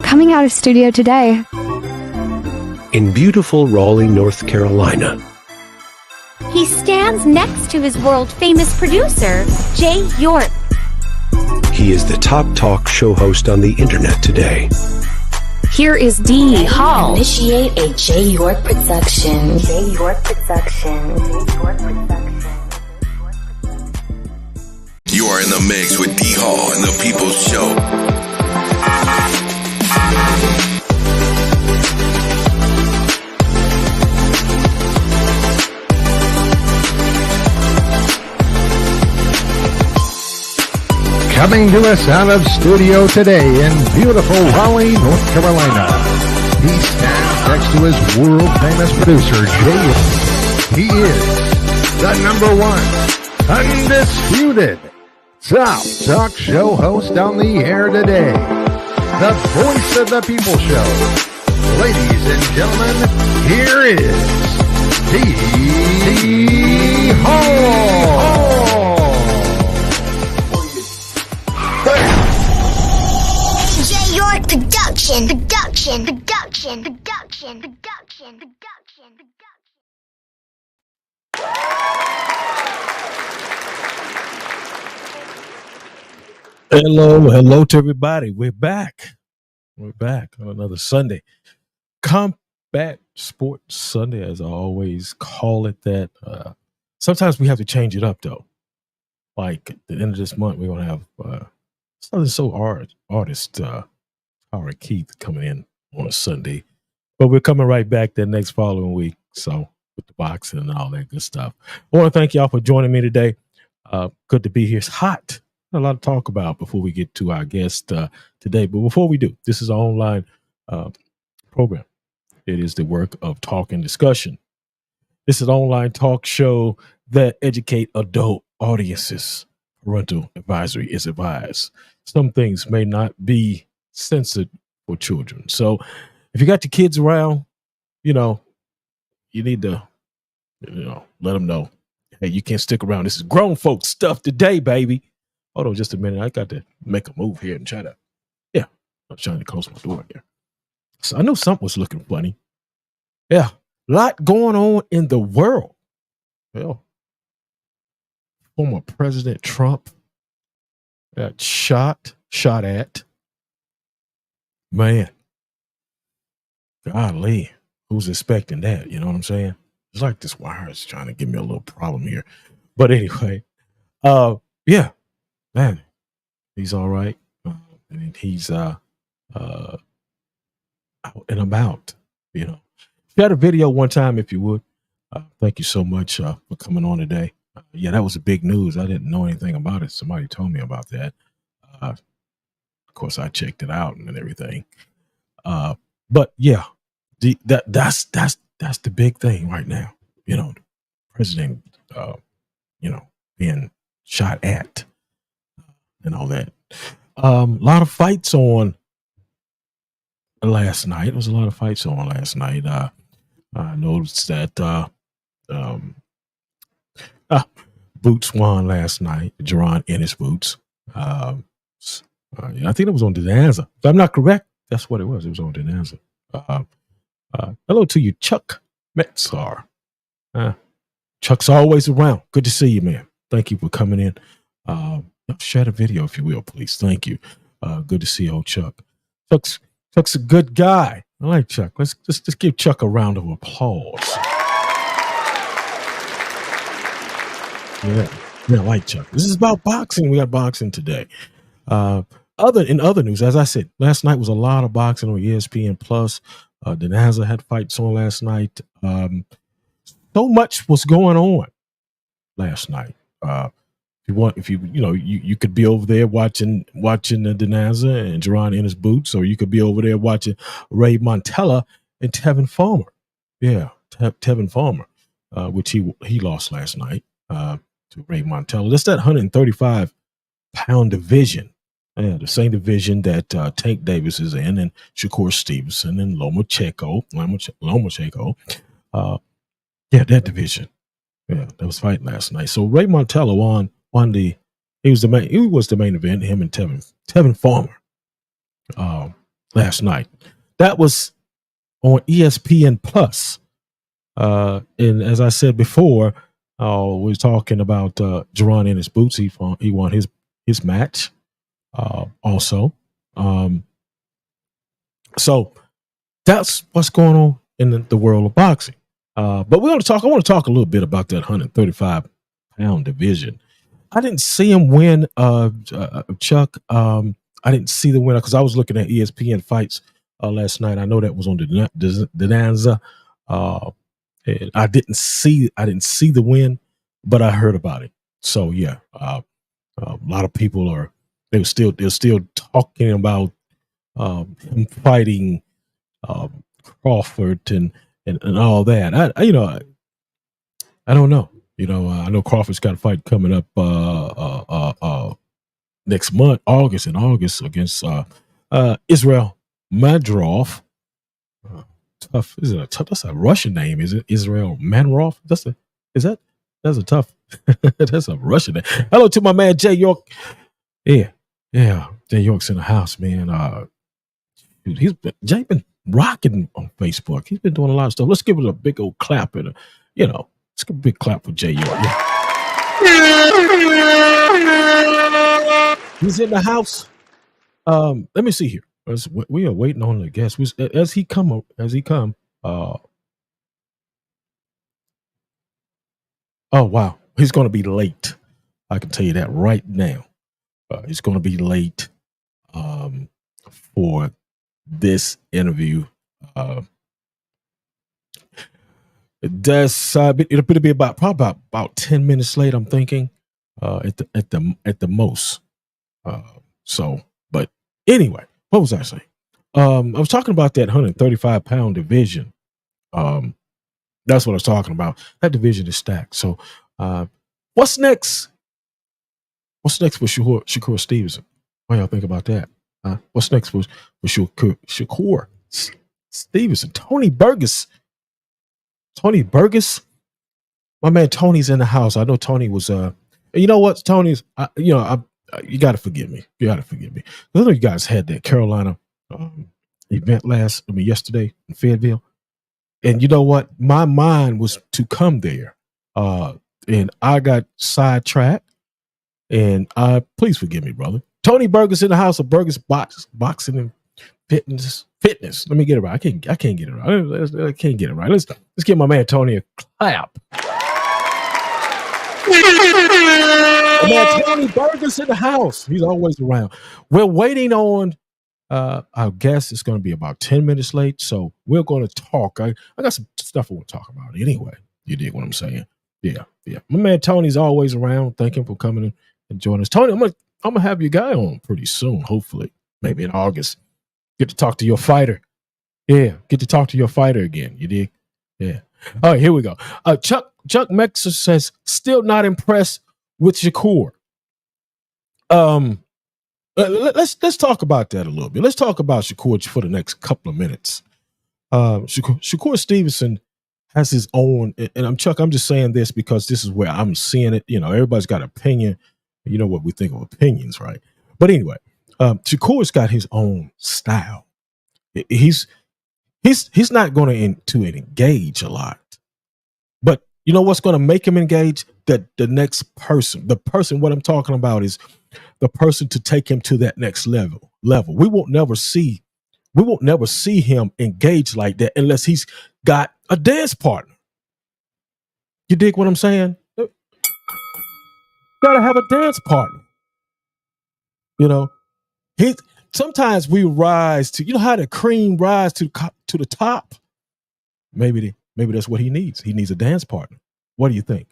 coming out of studio today. In beautiful Raleigh, North Carolina. He stands next to his world-famous producer, Jay York. He is the top talk show host on the internet today. Here is Dee Hall. Initiate a Jay York production. Jay York production. Jay York production. You are in the mix with Dee Hall and the People's Show. Coming to us out of studio today in beautiful Raleigh, North Carolina. He stands next to his world-famous producer, Jay York. He is the number one, undisputed, top talk show host on the air today. The voice of the People Show. Ladies and gentlemen, here is Dee Hall. Jay York production. Hello to everybody. We're back on another Sunday. Combat Sports Sunday, as I always call it that. Sometimes we have to change it up, though. Like at the end of this month, we're going to have Southern Soul artist Howard Keith coming in on a Sunday. But we're coming right back the next following week. So with the boxing and all that good stuff. I want to thank y'all for joining me today. Good to be here. It's hot. A lot to talk about before we get to our guest today. But before we do, this is our online program. It is the work of talk and discussion. This is an online talk show that educate adult audiences. Parental advisory is advised. Some things may not be censored for children. So if you got your kids around, you need to, let them know, hey, you can't stick around. This is grown folks stuff today, baby. Hold on just a minute. I got to make a move here and try to, I'm trying to close my door here. So I know something was looking funny. Yeah, a lot going on in the world. Well, former President Trump got shot at. Man, golly, who's expecting that? You know what I'm saying? It's like this wire is trying to give me a little problem here. But anyway, yeah, man, he's all right. And he's out and about, Share a video one time if you would. Thank you so much for coming on today. Yeah, that was a big news. I didn't know anything about it. Somebody told me about that. Of course, I checked it out and everything. But yeah, that's the big thing right now. The president, being shot at and all that. A lot of fights on last night. There was a lot of fights on last night. I noticed that Boots won last night. Jerron Ennis Boots. I think it was on Bonanza. If I'm not correct, that's what it was. It was on Bonanza. Hello to you, Chuck Metzar. Chuck's always around. Good to see you, man. Thank you for coming in. Share the video if you will, please. Thank you. Good to see old Chuck. Chuck's a good guy. I like Chuck. Let's just give Chuck a round of applause. Yeah, I like Chuck. This is about boxing. We got boxing today. In other news, as I said, last night was a lot of boxing on ESPN Plus. Bonanza had fights on last night. So much was going on last night. If you could be over there watching the Bonanza and Jerron Ennis Boots, or you could be over there watching Ray Montella and Tevin Farmer. Yeah, Tevin Farmer, which he lost last night to Ray Montella. That's that 135-pound division. Yeah, the same division that Tank Davis is in, and Shakur Stevenson and Lomachenko. Yeah, that division. Yeah, that was fighting last night. So Ray Montella won he was the main event, him and Tevin Farmer. last night. That was on ESPN Plus. And as I said before, we were talking about Jerron in his boots. He won his match also. So that's what's going on in the world of boxing. But I want to talk a little bit about that 135-pound division. I didn't see him win, Chuck. I didn't see the winner because I was looking at ESPN fights last night. I know that was on the Danza. And I didn't see the win, but I heard about it. So yeah, a lot of people they're still talking about him fighting Crawford and all that. I don't know. I know Crawford's got a fight coming up next month, August against Israel Madrov. Tough. That's a Russian name, is it? Israel Manrov? That's a tough. That's a Russian name. Hello to my man Jay York. Yeah. Jay York's in the house, man. Jay been rocking on Facebook. He's been doing a lot of stuff. Let's give it a big old clap and let's give a big clap for Jay York. Yeah. He's in the house. Let me see here. We are waiting on the guest. As he come. Oh wow, he's going to be late. I can tell you that right now. He's going to be late for this interview. It'll be about 10 minutes late. I'm thinking at the most. But anyway. What was I saying? I was talking about that 135-pound division. That's what I was talking about. That division is stacked. So, what's next? What's next for Shakur Stevenson? What y'all think about that? What's next for Shakur Stevenson? Tony Burgess. My man Tony's in the house. I know Tony was. You know what? Tony's. You got to forgive me. I know you guys had that Carolina event yesterday in Fayetteville. And you know what? My mind was to come there. And I got sidetracked. And please forgive me, brother. Tony Burgess in the house of Burgess Boxing and Fitness. Let me get it right. I can't get it right. I can't get it right. Let's give my man Tony a clap. Man, Tony Burgess in the house. He's always around. We're waiting on our guest. It's going to be about 10 minutes late, so we're going to talk. I got some stuff I want to talk about anyway. You dig what I'm saying? Yeah. My man Tony's always around. Thank him for coming in and joining us. Tony, I'm gonna have your guy on pretty soon, hopefully. Maybe in August. Get to talk to your fighter. Yeah, get to talk to your fighter again. You dig? Yeah. All right, here we go. Chuck Mexer says, still not impressed with Shakur. Let's talk about that a little bit. Let's talk about Shakur for the next couple of minutes. Shakur Stevenson has his own, and I'm just saying this because this is where I'm seeing it. Everybody's got an opinion. You know what we think of opinions, right? But anyway, Shakur's got his own style. He's not going to engage a lot. But you know what's going to make him engage? That the next person, what I'm talking about is the person to take him to that next level. We won't never see him engage like that unless he's got a dance partner. You dig what I'm saying? Gotta have a dance partner. Sometimes we rise to, how the cream rise to the top. Maybe that's what he needs. He needs a dance partner. What do you think?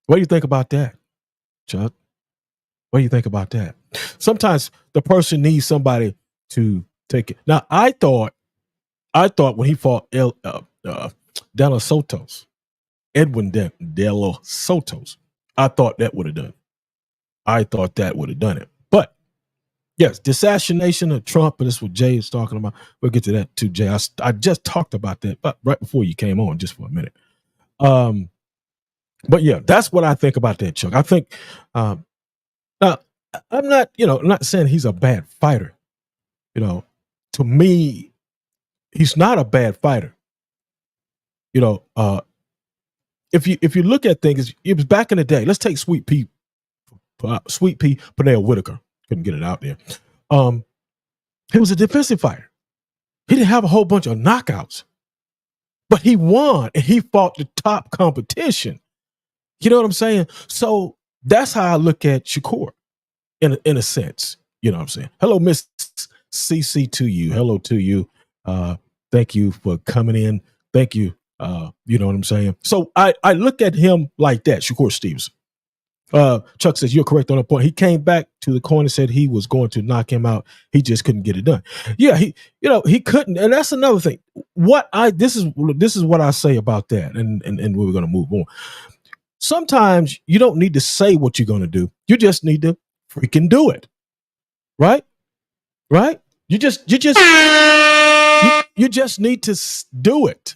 What do you think about that, Chuck? What do you think about that? Sometimes the person needs somebody to take it. Now, I thought when he fought De Los Santos, Edwin De Los Santos, I thought that would have done it. But yes, the assassination of Trump, and this is what Jay is talking about. We'll get to that too, Jay. I just talked about that right before you came on, just for a minute. But yeah, that's what I think about that, Chuck. I think now I'm not saying he's a bad fighter. to me, he's not a bad fighter. You know, if you look at things, it was back in the day. Let's take Sweet Pea Pernell Whitaker. Couldn't get it out there. He was a defensive fighter. He didn't have a whole bunch of knockouts, but he won and he fought the top competition. You know what I'm saying? So that's how I look at Shakur in a sense. You know what I'm saying? Hello, Miss CC to you. Hello to you. Thank you for coming in. Thank you. You know what I'm saying? So I look at him like that, Shakur Stevenson. Chuck says, you're correct on a point. He came back to the corner and said he was going to knock him out. He just couldn't get it done. Yeah, he couldn't. And that's another thing. This is what I say about that. And we're going to move on. Sometimes you don't need to say what you're going to do. You just need to freaking do it. Right? Right? You just need to do it.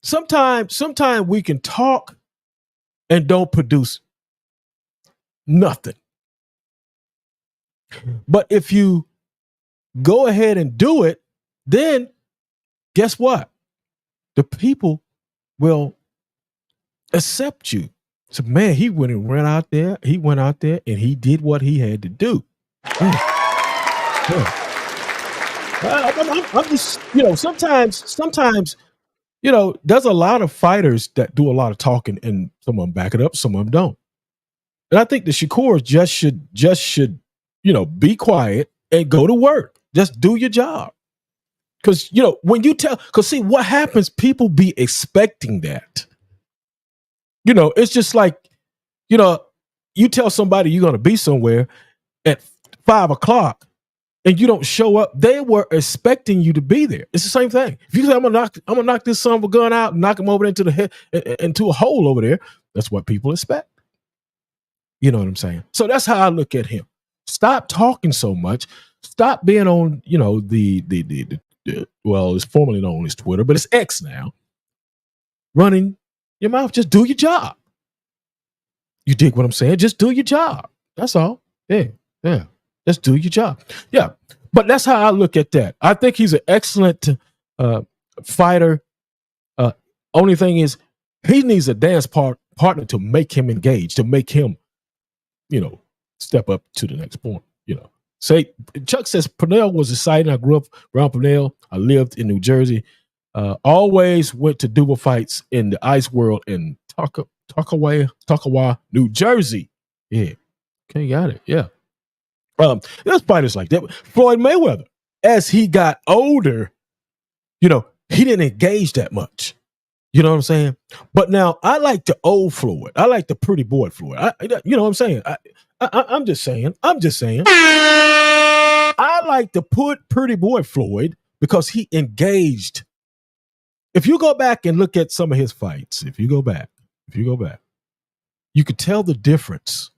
Sometimes we can talk and don't produce nothing. But if you go ahead and do it, then guess what? The people will accept you. So, man, he went out there and he did what he had to do. Yeah. I'm just, sometimes, there's a lot of fighters that do a lot of talking and some of them back it up, some of them don't. And I think the Shakur just should, be quiet and go to work. Just do your job. Because, when you see what happens, people be expecting that. It's just like, you tell somebody you're going to be somewhere at 5:00 and you don't show up, they were expecting you to be there. It's the same thing. If you say, I'm gonna knock this son of a gun out and knock him over into the head, into a hole over there, that's what people expect. You know what I'm saying? So that's how I look at him. Stop talking so much. Stop being on, well, it's formerly known as Twitter, but it's X now. Running your mouth. Just do your job. You dig what I'm saying? Just do your job. That's all. Yeah. Just do your job. Yeah. But that's how I look at that. I think he's an excellent fighter. Only thing is, he needs a dance partner to make him engage, to make him, step up to the next point. Say, Chuck says, Pernell was exciting. I grew up around Pernell. I lived in New Jersey. Always went to duel fights in the ice world in Tuckawawa, New Jersey. Yeah. Okay, got it. Yeah. There's fighters like that. Floyd Mayweather, as he got older, he didn't engage that much. You know what I'm saying? But now I like the old Floyd. I like the pretty boy Floyd. You know what I'm saying? I'm just saying. I like to put pretty boy Floyd because he engaged. If you go back and look at some of his fights, if you go back, you could tell the difference.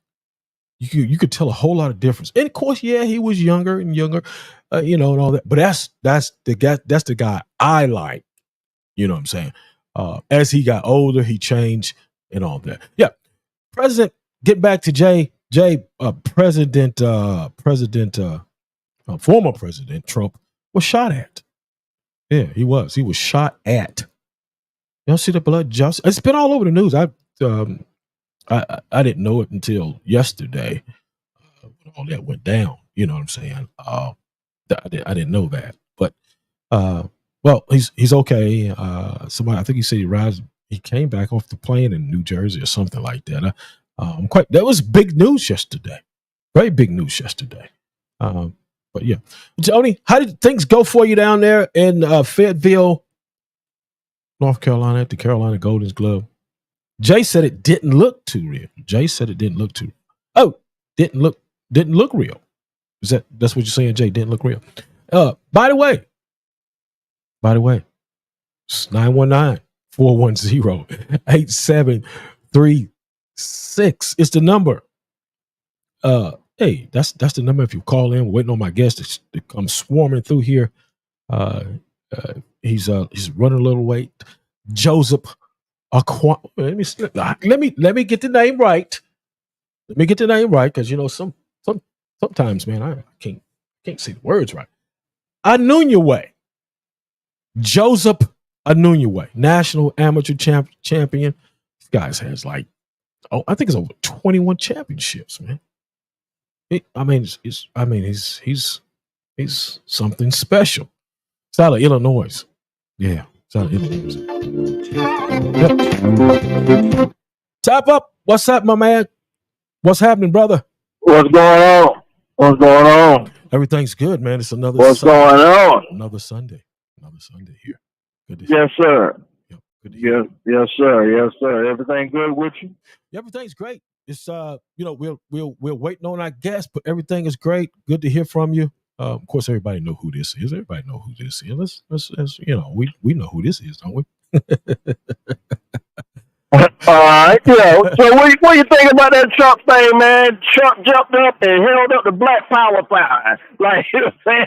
You could tell a whole lot of difference. And of course, yeah, he was younger, and all that. But that's the guy I like. You know what I'm saying? As he got older, he changed and all that. Yeah. Get back to Jay, former President Trump was shot at. Yeah, he was. He was shot at. Y'all see the blood? It's been all over the news. I didn't know it until yesterday. When all that went down. You know what I'm saying? I didn't know that. But well, he's okay. Somebody, I think he said he came back off the plane in New Jersey or something like that. That was big news yesterday. Very big news yesterday. But yeah. Joni, how did things go for you down there in Fayetteville, North Carolina at the Carolina Golden Glove? Jay said it didn't look too real. Didn't look real. That's what you're saying, Jay? Didn't look real. By the way, it's 919-410-8736. It's the number. Hey, that's the number. If you call in, we're waiting on my guest to come swarming through here. He's running a little late. Joesph Awionong. Let me get the name right. Because sometimes, man, I can't say the words right. Awionong. Joesph Awionong, national amateur champion. This guy has like, I think it's over 21 championships, man. He's something special. It's out of Illinois. Yeah, it's out of Illinois. Yep. Tap up. What's up, my man? What's happening, brother? What's going on? What's going on? Everything's good, man. It's another What's Sunday. Going on? Another Sunday here. Good to Yes, sir. Yep. Good to hear. Yes, sir. Yes, sir. Everything good with you? Everything's great. It's we're waiting on our guest, but everything is great. Good to hear from you. Of course, everybody know who this is. Let's we know who this is, don't we? All right, yeah. So what do you think about that Trump thing, man? Trump jumped up and held up the Black Power sign. Like, you know what I'm saying?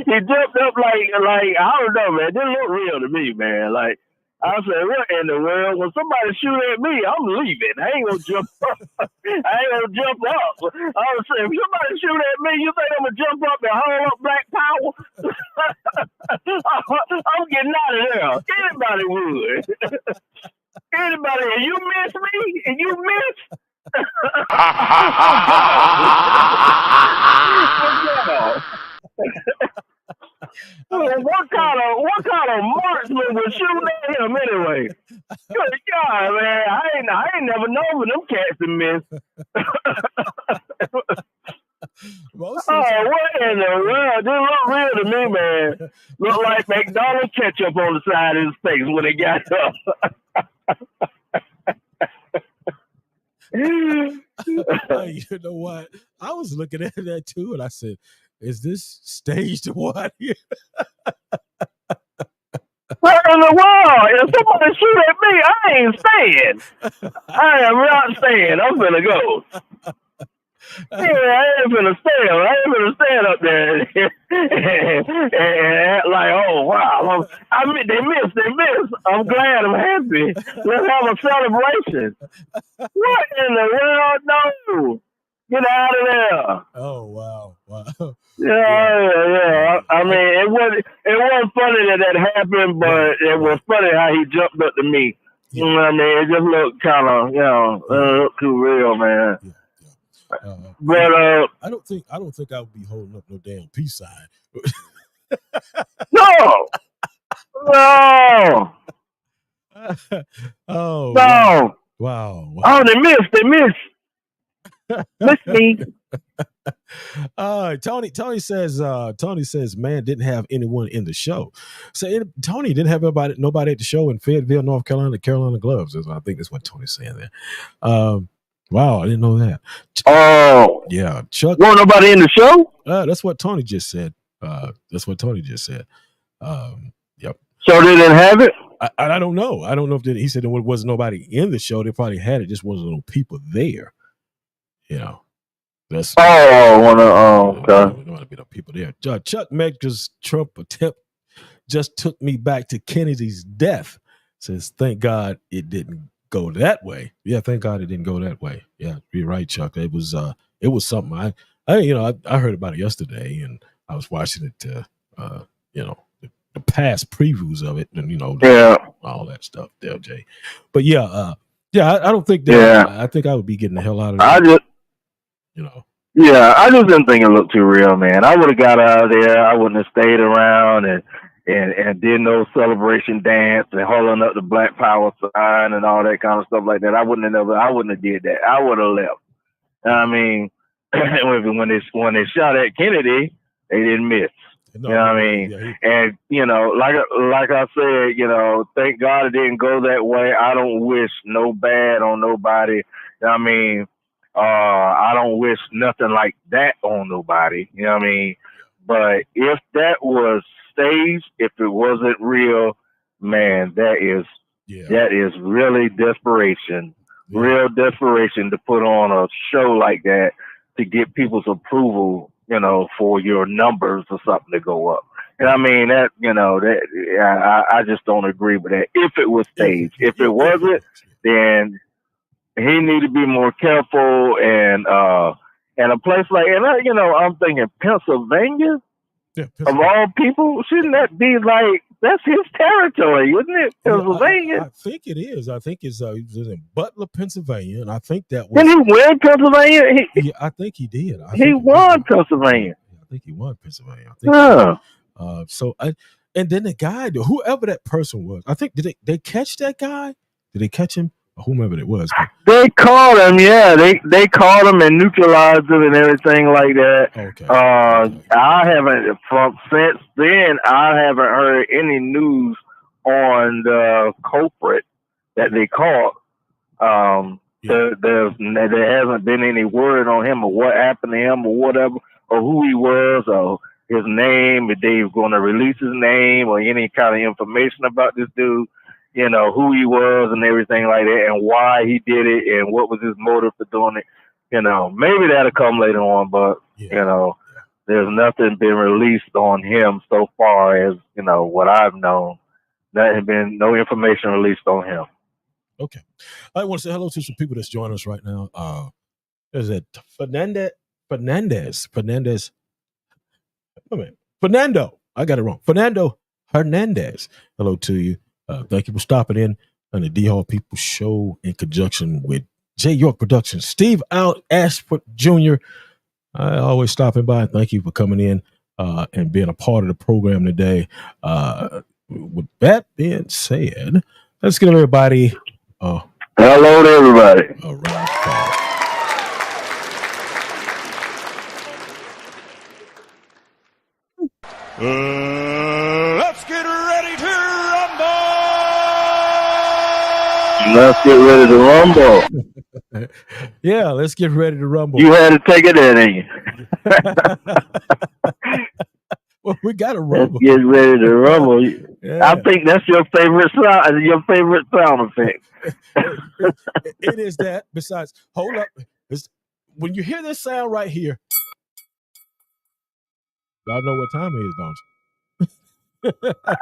He jumped up like I don't know, man. It didn't look real to me, man. Like, I said, what in the world? When somebody shoot at me, I'm leaving. I ain't gonna jump up. I ain't gonna jump up. I was saying, if somebody shoot at me, you think I'm gonna jump up and hold up Black Power? I'm getting out of there. Anybody would. Anybody, and you miss me? And you miss? What kind of marksman would shoot at him anyway? Good God, man! I ain't never known when them cats to miss. What in the world? This look real to me, man. Look like McDonald's ketchup on the side of his face when it got up. You know what? I was looking at that too, and I said, "Is this staged or what?" What in the world? If somebody shoot at me, I ain't staying. I am not staying. I'm gonna go. Yeah, I ain't finna stand up there and act like, oh wow, they missed. I'm glad, I'm happy. Let's have a celebration. What in the world? No, get out of there. Oh wow. Yeah. I mean, it wasn't funny that happened, but it was funny how he jumped up to me. You know what I mean? It just looked kind of, looked too real, man. Yeah. But I don't think I would be holding up no damn peace sign. No. Oh no. Wow. Oh, they missed. Miss me. Tony says man didn't have anyone in the show. So Tony didn't have nobody at the show in Fayetteville, North Carolina, Carolina Gloves. I think that's what Tony's saying there. Wow, I didn't know that. Oh, yeah, Chuck. Wasn't nobody in the show? That's what Tony just said. Yep. So they didn't have it? I don't know. I don't know if he said there was nobody in the show. They probably had it. Just wasn't no people there. You know. That's okay. There want to be no people there. Chuck Medgar's Trump attempt just took me back to Kennedy's death. Says, thank God it didn't go that way. Yeah, thank God it didn't go that way. Yeah, you're right, Chuck. It was something I heard about it yesterday, and I was watching it. The past previews of it, and all that stuff, LJ. But I don't think that. Yeah. I think I would be getting the hell out of there. Yeah, I just didn't think it looked too real, man. I would have got out of there. I wouldn't have stayed around and did no celebration dance and holding up the Black Power sign and all that kind of stuff like that. I wouldn't have did that. I would have left. I mean, when they shot at Kennedy, they didn't miss. You know what I mean? Yeah, and like I said, thank God it didn't go that way. I don't wish no bad on nobody. I mean, I don't wish nothing like that on nobody. You know what I mean? But if that was staged, if it wasn't real, man, that is really desperation. Yeah. Real desperation to put on a show like that to get people's approval, for your numbers or something to go up. And I mean I just don't agree with that. If it was staged, if it wasn't, then he need to be more careful. And a place like, I'm thinking Pennsylvania. of all people, shouldn't that be like that's his territory, isn't it? Pennsylvania. I think it is. I think it's he was in Butler, Pennsylvania, and I think that was. Did he win Pennsylvania? Yeah, I think he did. He won Pennsylvania. I think he won Pennsylvania. I think and then the guy, whoever that person was, I think did they catch that guy? Did they catch him? Or whomever it was. They caught him, yeah. They caught him and neutralized him and everything like that. Okay. I haven't since then. I haven't heard any news on the culprit that they caught. There hasn't been any word on him or what happened to him or whatever, or who he was or his name, if they're going to release his name or any kind of information about this dude. You know, who he was and everything like that and why he did it and what was his motive for doing it. You know, maybe that'll come later on, but, you know, there's nothing been released on him so far as, you know, what I've known. There has been no information released on him. Okay. I want to say hello to some people that's joining us right now. Is it Fernandez? Fernando. I got it wrong. Fernando Hernandez. Hello to you. Thank you for stopping in on the D Hall People Show in conjunction with J. York Productions. Steve Out Ashford Jr. Always stopping by. Thank you for coming in and being a part of the program today. With that being said, let's get everybody. Hello to everybody. All right. Let's get ready to rumble. Let's get ready to rumble. Yeah, let's get ready to rumble. You had to take it in, didn't you? Well, we got to rumble. Let's get ready to rumble. Yeah. I think that's your favorite sound effect. It is that. Besides, hold up. When you hear this sound right here, y'all know what time it is, don't you?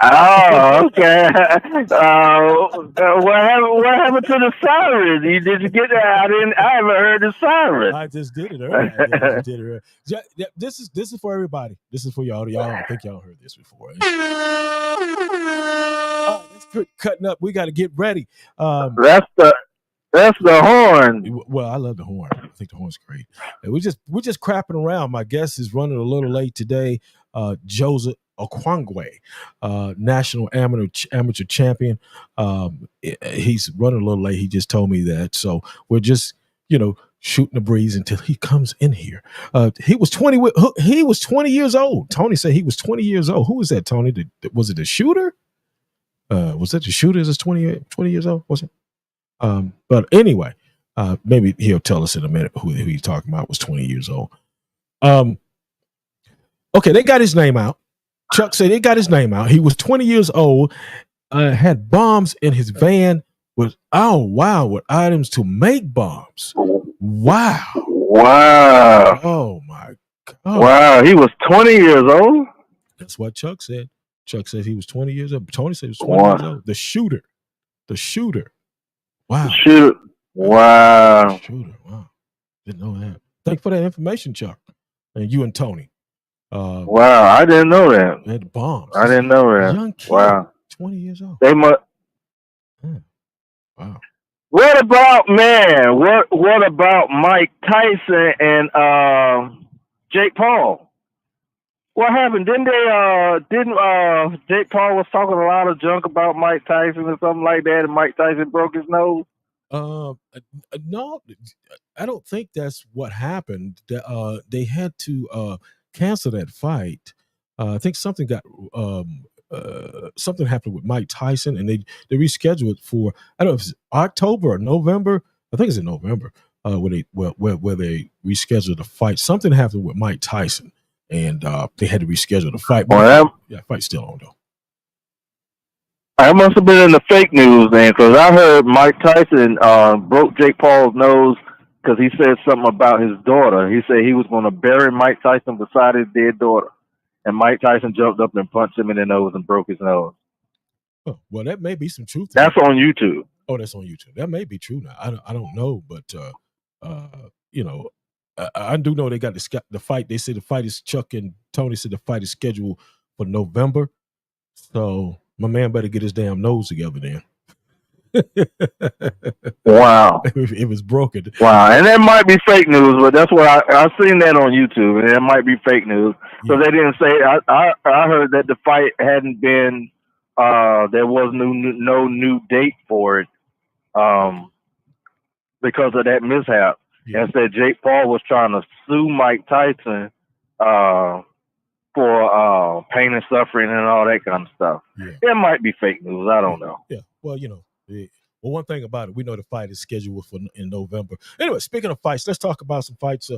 Oh, okay. What happened to the siren? Did you get that? I haven't heard the siren. I just did it earlier. This is for everybody. This is for y'all. I think y'all heard this before. All right, let's quit cutting up. We got to get ready. That's the horn. Well, I love the horn. I think the horn's great. We're just crapping around. My guest is running a little late today. Joesph Awionong, national amateur champion. He's running a little late. He just told me that. So we're just, shooting the breeze until he comes in here. He was 20 years old. Tony said he was 20 years old. Who was that, Tony? Was it the shooter? Was that the shooter that's 20 years old? Was it? But anyway, maybe he'll tell us in a minute who he's talking about was 20 years old. Okay, they got his name out. Chuck said they got his name out. He was 20 years old, had bombs in his van with items to make bombs. Wow. Oh my God. Wow, he was 20 years old? That's what Chuck said. Chuck said he was 20 years old. Tony said he was 20 years old. The shooter. Wow. Wow. Didn't know that. Thank you for that information, Chuck. And you and Tony. Wow, I didn't know that. They had bombs. I didn't know that. Young kid, wow. 20 years old. They must. Wow. What about Mike Tyson and Jake Paul? What happened? Didn't Jake Paul was talking a lot of junk about Mike Tyson or something like that, and Mike Tyson broke his nose? No, I don't think that's what happened. They had to cancel that fight. I think something happened with Mike Tyson, and they rescheduled it for, I don't know if it's October or November. I think it's in November where they rescheduled the fight. Something happened with Mike Tyson, and they had to reschedule the fight. Fight's still on though. I must have been in the fake news then, because I heard Mike Tyson broke Jake Paul's nose because he said something about his daughter. He said he was going to bury Mike Tyson beside his dead daughter. And Mike Tyson jumped up and punched him in the nose and broke his nose. Oh, well, that may be some truth. That's on YouTube. Oh, that's on YouTube. That may be true now. I don't know, but I do know they got the fight. They said the fight is Chuck and Tony said the fight is scheduled for November. So my man better get his damn nose together then. Wow. It was broken. Wow. And that might be fake news, but that's what I've seen that on YouTube, and it might be fake news. So they didn't say. I heard that the fight hadn't been. There was no new date for it. Because of that mishap. Yeah. And said Jake Paul was trying to sue Mike Tyson for pain and suffering and all that kind of stuff. Yeah. It might be fake news. I don't know. Yeah. Well, well, one thing about it, we know the fight is scheduled in November. Anyway, speaking of fights, let's talk about some fights.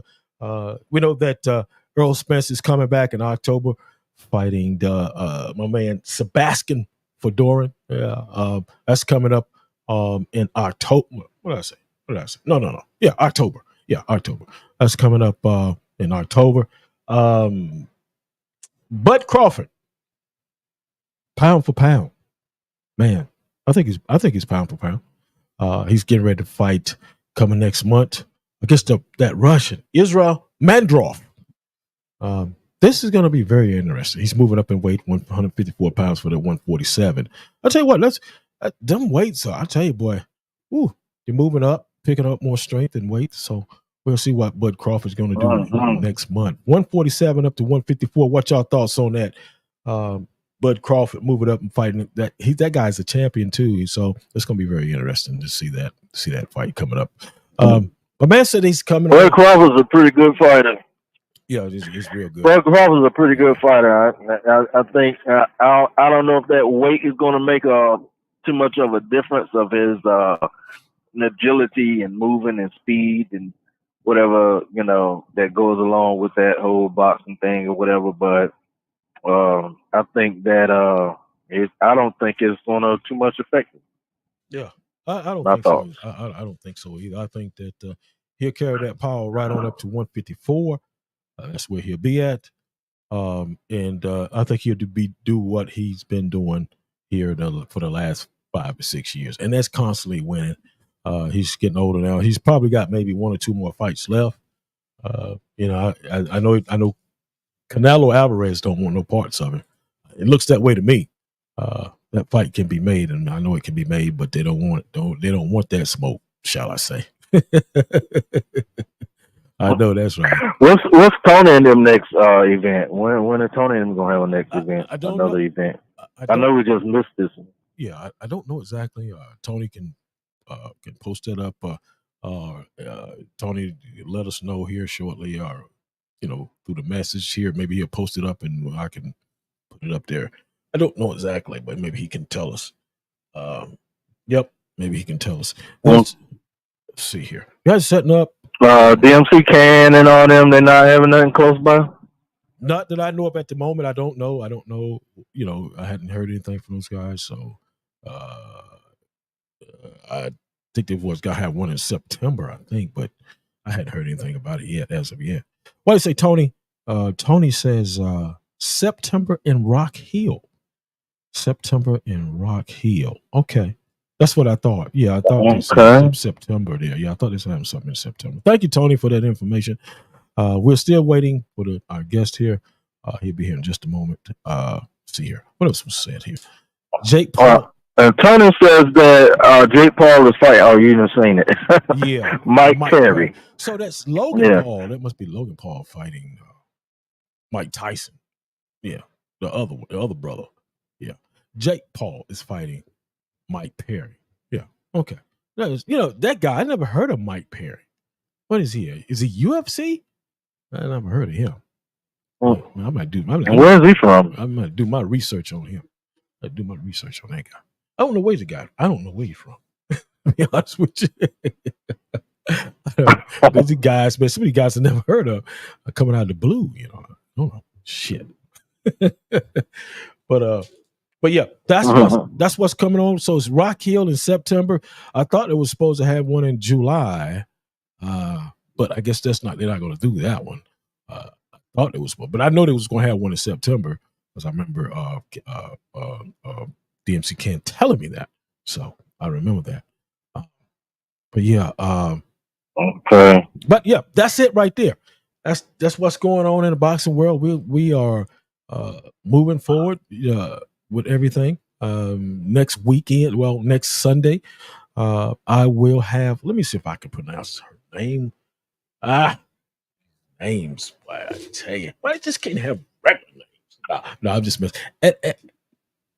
We know that Earl Spence is coming back in October, fighting my man Sebastian Fedorin. Yeah, that's coming up in October. What did I say? No. Yeah, October. Yeah, October. That's coming up in October. Bud Crawford, pound for pound, man. I think he's pound for pound. He's getting ready to fight coming next month against that Russian Israel Mandrov. This is going to be very interesting. He's moving up in weight, 154 pounds for the 147. I'll tell you what, them weights. I tell you, boy, you're moving up, picking up more strength and weight. So we'll see what Bud Crawford's going to do next month. 147 up to 154. What y'all thoughts on that? Bud Crawford moving up and fighting that guy's a champion too. So it's going to be very interesting to see that fight coming up. My man said he's coming. Bud Crawford's a pretty good fighter. Yeah, it's real good. Bud Crawford's a pretty good fighter. I think I don't know if that weight is going to make too much of a difference of his agility and moving and speed and whatever that goes along with that whole boxing thing or whatever. But I think that I don't think it's going to too much affect it. Yeah, I don't think so. I don't think so either. I think that he'll carry that power right on up to 154. That's where he'll be at. And I think he'll do what he's been doing here for the last 5 or 6 years, and that's constantly winning. He's getting older now. He's probably got maybe 1 or 2 more fights left. I know Canelo Alvarez don't want no parts of it. It looks that way to me. That fight can be made, and I know it can be made, but they don't want that smoke, shall I say? I know that's right. What's Tony and them next event? When are Tony and them gonna have a next event? Another event. I know we just missed this one. Yeah, I don't know exactly. Tony can post that up. Tony, let us know here shortly, or through the message here. Maybe he'll post it up and I can put it up there. I don't know exactly, but maybe he can tell us. Yep, maybe he can tell us. Let's see here. You guys setting up. DMC Can and all them, they're not having nothing close by? Not that I know of at the moment. I don't know. I hadn't heard anything from those guys. So I think they was going to have one in September, I think, but I hadn't heard anything about it yet, as of yet. What do you say, Tony? Tony says September in Rock Hill. September in Rock Hill. Okay. That's what I thought. Yeah, I thought they said September there. Yeah, I thought they was having something in September. Thank you, Tony, for that information. We're still waiting for our guest here. He'll be here in just a moment. See here. What else was said here? Jake Paul. Tony says that Jake Paul is fighting. Oh, you didn't seen it. Yeah. Mike Perry. So that's Logan Paul. That must be Logan Paul fighting Mike Tyson. Yeah. The other brother. Yeah. Jake Paul is fighting Mike Perry. Yeah. Okay. That guy, I never heard of Mike Perry. What is he? Is he UFC? I never heard of him. I might do. Where is he from? I might do my research on him. I do my research on that guy. I don't know where he's guy. I don't know where he's from. To be honest with you. There's guys, man, some of the guys I never heard of are coming out of the blue, I don't know. Shit. But yeah, that's what's coming on. So it's Rock Hill in September. I thought it was supposed to have one in July, but I guess they're not going to do that one. I thought it was, but I know they was going to have one in September because I remember DMC Ken telling me that, so I remember that. But yeah, Okay. But yeah, that's it right there. That's what's going on in the boxing world. We are moving forward with everything. Next weekend, well, next Sunday, I will have. Let me see if I can pronounce her name. Names. Why I tell you, but I just can't have regular names. No, I'm just messing.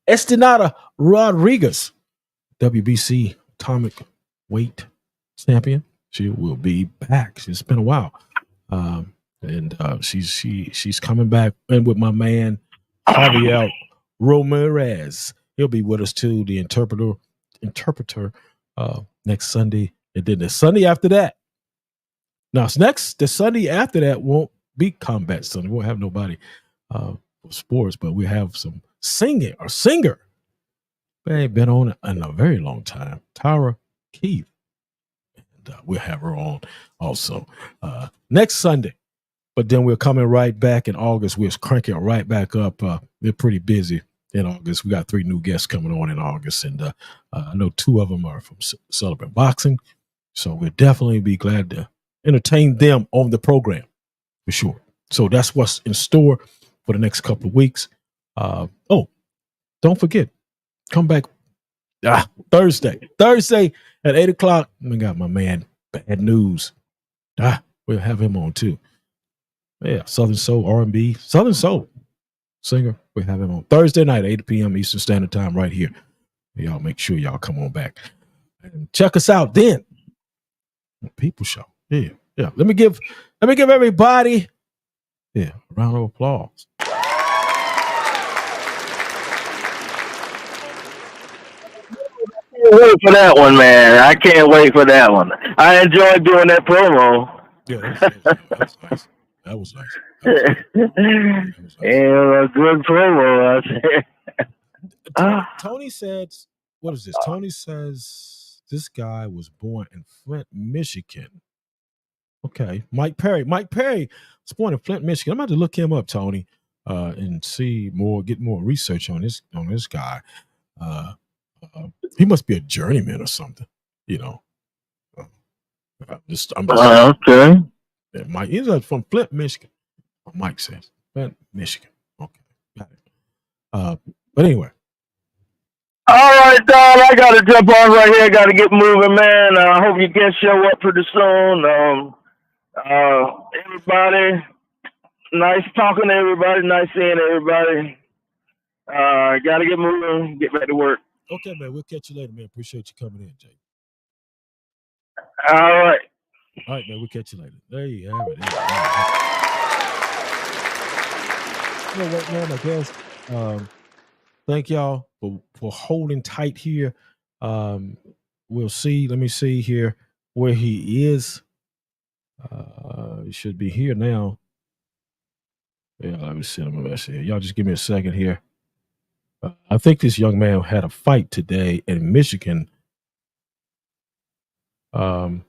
Estinada Rodriguez, WBC atomic weight champion. She will be back. It's been a while, and she's coming back. And with my man Javier Ramirez, he'll be with us too. The interpreter next Sunday, and then the Sunday after that. Now, the Sunday after that won't be Combat Sunday. We won't have nobody for sports, but we have some singing or singer. They ain't been on in a very long time. Tara Keith. And we'll have her on also next Sunday. But then we're coming right back in August. We're cranking right back up. We're pretty busy in August. We got 3 new guests coming on in August. And I know 2 of them are from Celebrate Boxing. So we'll definitely be glad to entertain them on the program for sure. So that's what's in store for the next couple of weeks. Don't forget, come back Thursday at 8:00. We got my man Bad News. We'll have him on too. Yeah, Southern Soul, R&B, Southern Soul singer. We have him on Thursday night, 8 p.m. Eastern Standard Time, right here. Y'all make sure y'all come on back and check us out then. People Show. Yeah. Let me give everybody a round of applause. Can't wait for that one, man. I can't wait for that one. I enjoyed doing that promo. Yeah, that was nice. That was nice. Yeah, a good promo. Tony said, what is this? Tony says this guy was born in Flint, Michigan. Okay. Mike Perry was born in Flint, Michigan. I'm about to look him up, Tony, and get more research on this guy. He must be a journeyman or something, you know. Okay. Yeah, Mike, he's from Flint, Michigan. Mike says Flint, Michigan. Okay, got it. But anyway. All right, Don. I got to jump on right here. Got to get moving, man. I hope you can show up pretty soon. Everybody, nice talking to everybody. Nice seeing everybody. Got to get moving. Get back to work. Okay, man. We'll catch you later, man. Appreciate you coming in, Jay. All right. All right, man. We'll catch you later. There you have it. You know what, man? I guess. Thank y'all for holding tight here. We'll see. Let me see here where he is. He should be here now. Yeah, let me send him a message here. Y'all just give me a second here. I think this young man had a fight today in Michigan. And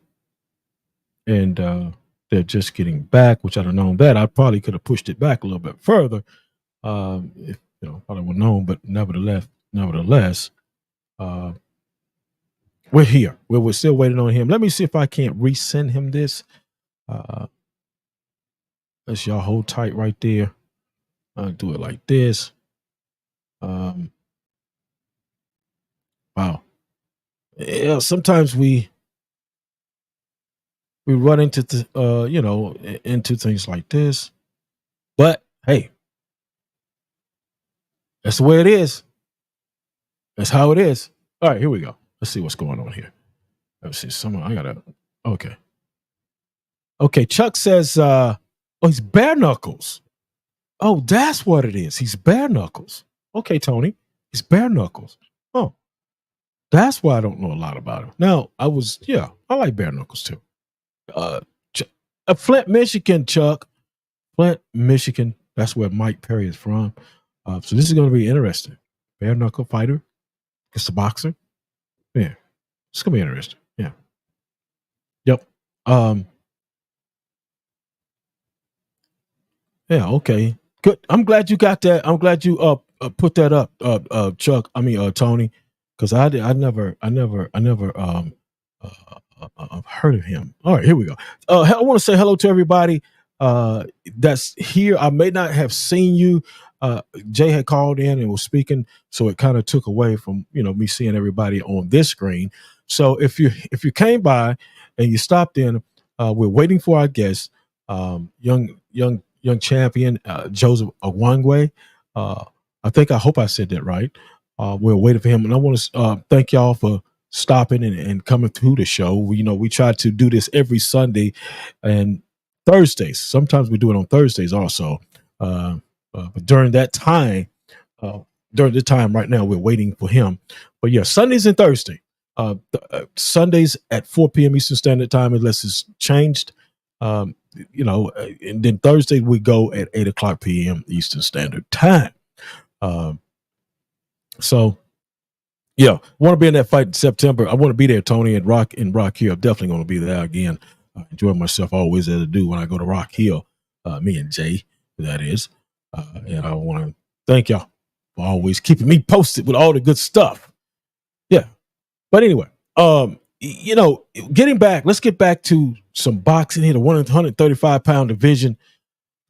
they're just getting back, which I don't know that. I probably could have pushed it back a little bit further. If probably would have known, but nevertheless, we're here. We're still waiting on him. Let me see if I can't resend him this. Let's y'all hold tight right there. I'll do it like this. Wow. Yeah, sometimes we run into into things like this. But hey, that's the way it is. That's how it is. All right, here we go. Let's see what's going on here. Let's see. Okay, Chuck says, he's bare knuckles. Oh, that's what it is. He's bare knuckles. Okay, Tony. He's bare knuckles. Oh, that's why I don't know a lot about him. Now, I like bare knuckles too. Flint, Michigan, Chuck. Flint, Michigan. That's where Mike Perry is from. So this is going to be interesting. Bare knuckle fighter. It's a boxer. Yeah. It's going to be interesting. Yeah. Yep. Yeah, okay. Good. I'm glad you got that. I'm glad you put that up, Chuck. Tony, because I never I've heard of him. All right, here we go. I want to say hello to everybody that's here. I may not have seen you. Jay had called in and was speaking, so it kind of took away from me seeing everybody on this screen. So if you came by and you stopped in, we're waiting for our guest, young champion Joesph Awionong. I hope I said that right. We're waiting for him, and I want to thank y'all for stopping and coming through the show. We try to do this every Sunday and Thursdays. Sometimes we do it on Thursdays also. But during that time, right now, we're waiting for him. But yeah, Sundays and Thursday. Sundays at 4 p.m. Eastern Standard Time, unless it's changed. And then Thursday we go at 8 o'clock p.m. Eastern Standard Time. So yeah, want to be in that fight in September. I want to be there, Tony, and Rock Hill. I'm definitely going to be there again. I enjoy myself always as I do when I go to Rock Hill. Me and Jay, that is. And I want to thank y'all for always keeping me posted with all the good stuff. Yeah. But anyway, let's get back to some boxing here, the 135-pound division.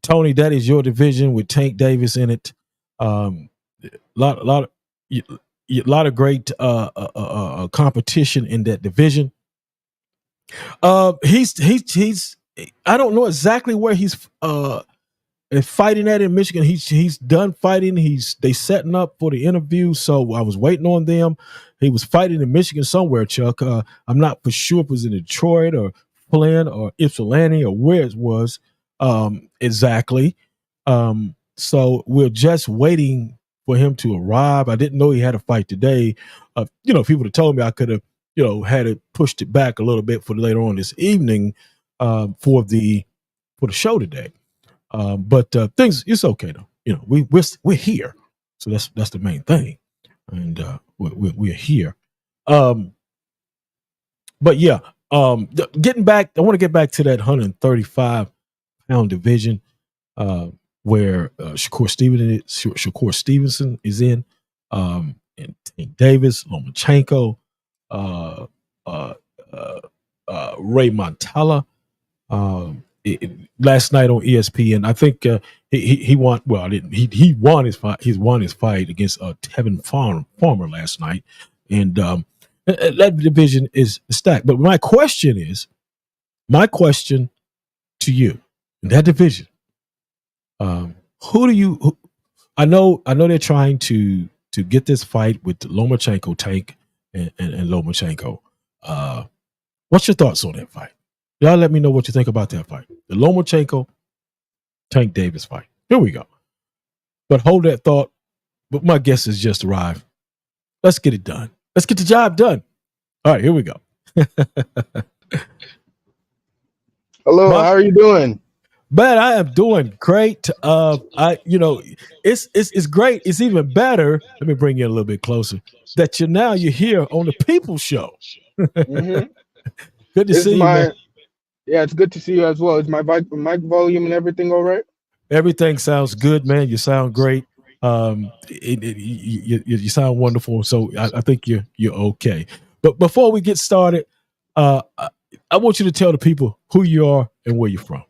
Tony, that is your division with Tank Davis in it. Lot of great competition in that division. He's I don't know exactly where he's fighting at in Michigan. He's done fighting. They setting up for the interview, so I was waiting on them. He was fighting in Michigan somewhere, Chuck. I'm not for sure if it was in Detroit or Flint or Ypsilanti or where it was exactly. So we're just waiting for him to arrive. I didn't know he had a fight today. If he would have told me, I could have, had it pushed it back a little bit for later on this evening for the show today. But things, it's okay though. We're here, so that's the main thing, and we're here. But yeah, getting back, I want to get back to that 135-pound division where Shakur Stevenson is in, and Tank Davis, Lomachenko, Ray Montella. Last night on ESPN, I think he won. Well, he won his fight. He's won his fight against Tevin Farmer last night, and that division is stacked. But my question to you in that division, who do you? I know they're trying to get this fight with Lomachenko, Tank, and Lomachenko. What's your thoughts on that fight? Y'all let me know what you think about that fight. The Lomachenko, Tank Davis fight. Here we go. But hold that thought. But my guest has just arrived. Let's get it done. Let's get the job done. All right, here we go. Hello, how are you doing? Man, I am doing great. It's great. It's even better. Let me bring you a little bit closer. That you're here on the People Show. Mm-hmm. Good to see you, man. Yeah, it's good to see you as well. Is my mic volume and everything all right? Everything sounds good, man. You sound great. You sound wonderful. So I think you're okay. But before we get started, I want you to tell the people who you are and where you're from.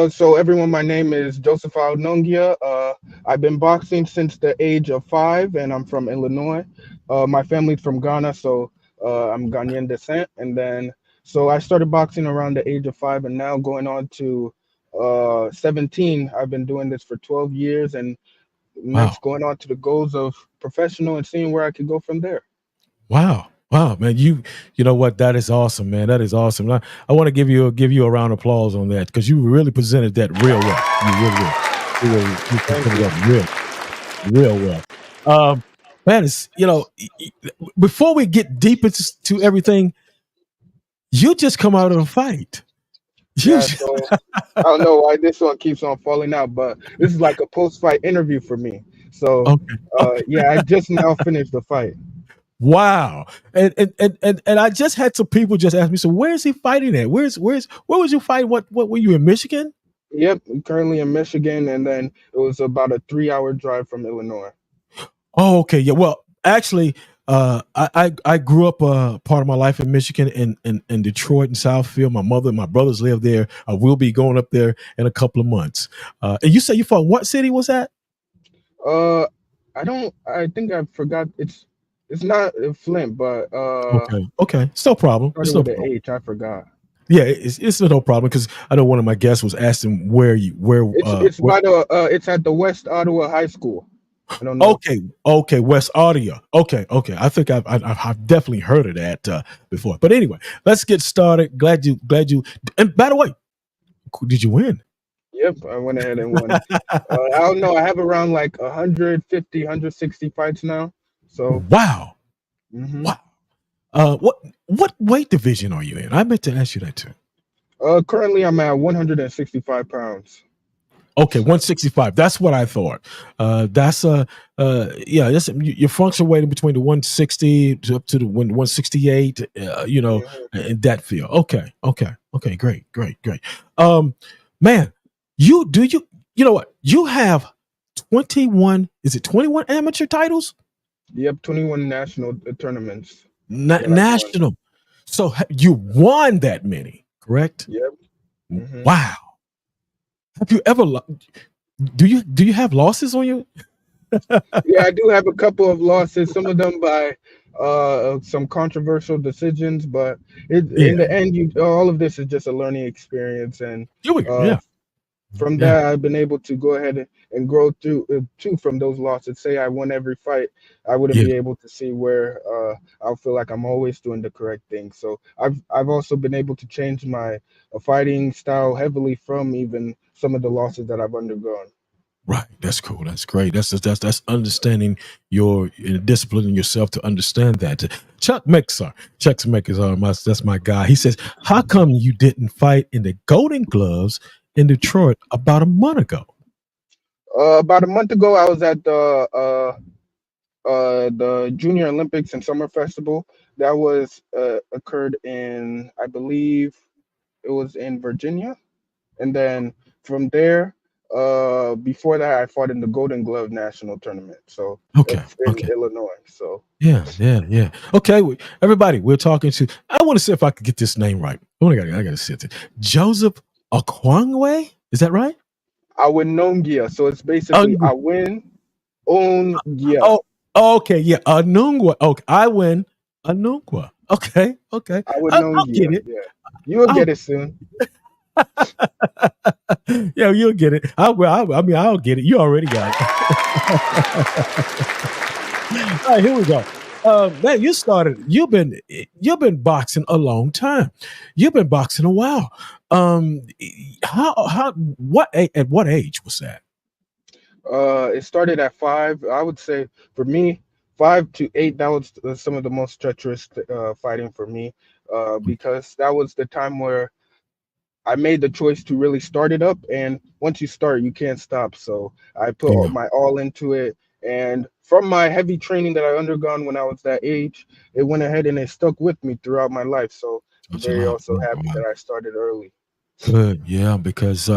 So everyone, my name is Joesph Awionong. I've been boxing since the age of 5, and I'm from Illinois. My family's from Ghana, so I'm Ghanaian descent. And then, so I started boxing around the age of 5, and now going on to 17. I've been doing this for 12 years, and next going on to the goals of professional and seeing where I could go from there. Wow, man, you know what? That is awesome, man. That is awesome. I want to give you a round of applause on that because you really presented that real well. You presented that real well. Man, it's before we get deep into everything, you just come out of a fight. Yeah, so I don't know why this one keeps on falling out, but this is like a post-fight interview for me. So yeah, I just now finished the fight. Wow. And I just had some people just ask me, so where is he fighting at? Where was you fighting? What were you in Michigan? Yep, I'm currently in Michigan, and then it was about a 3-hour drive from Illinois. Oh, okay. Yeah. Well, actually, I grew up part of my life in Michigan in Detroit and Southfield. My mother and my brothers live there. I will be going up there in a couple of months. And you say you from what city was that? I think I forgot. It's not Flint, but Okay. It's no problem. It's started no with an problem. H. I forgot. Yeah, it's no problem because I know one of my guests was asking where. It's at the West Ottawa High School. I don't know. Okay, West Audio. Okay. I think I've definitely heard of that before. But anyway, let's get started. Glad you. And by the way, did you win? Yep, I went ahead and won. I don't know. I have around like 150, 160 fights now. So wow. Mm-hmm. Wow. What weight division are you in? I meant to ask you that too. Currently I'm at 165 pounds. Okay, 165. That's what I thought. That's your function weight in between the 160 up to the 168. In that field. Okay. Great. Man, you know what? You have 21. Is it 21 amateur titles? Yep, 21 national tournaments. National. So you won that many, correct? Yep. Mm-hmm. Wow. Have you ever? Do you have losses on you? Yeah, I do have a couple of losses. Some of them by some controversial decisions, but in the end, all of this is just a learning experience, and from that, I've been able to go ahead and grow through from those losses. Say I won every fight, I wouldn't be able to see where I'll feel like I'm always doing the correct thing. So I've also been able to change my fighting style heavily from even some of the losses that I've undergone. Right, that's cool. That's great. That's understanding your discipline in yourself to understand that. Chuck Mixer is that's my guy. He says, "How come you didn't fight in the Golden Gloves in Detroit about a month ago?" About a month ago, I was at the Junior Olympics and Summer Festival. That was occurred in, I believe, it was in Virginia, and then from there, before that, I fought in the Golden Glove National Tournament. So it's in Illinois. So yeah. Okay, everybody, we're talking to. I want to see if I could get this name right. I got to sit there. Joesph Awionong, is that right? Awionong. So it's basically Awionong. Oh, okay, yeah, Anungwa. Okay, I win Anungwa. Okay. I'll get it. Yeah. You'll get it soon. Yeah, you'll get it. I'll get it. You already got it. All right, here we go. Man, you've been boxing a long time. You've been boxing a while. At what age was that? It started at 5. I would say for me, 5 to 8, that was some of the most treacherous fighting for me, because that was the time where I made the choice to really start it up, and once you start, you can't stop. So I put my all into it, and from my heavy training that I undergone when I was that age, it went ahead and it stuck with me throughout my life. So I'm very also happy that I started early. Good, yeah, because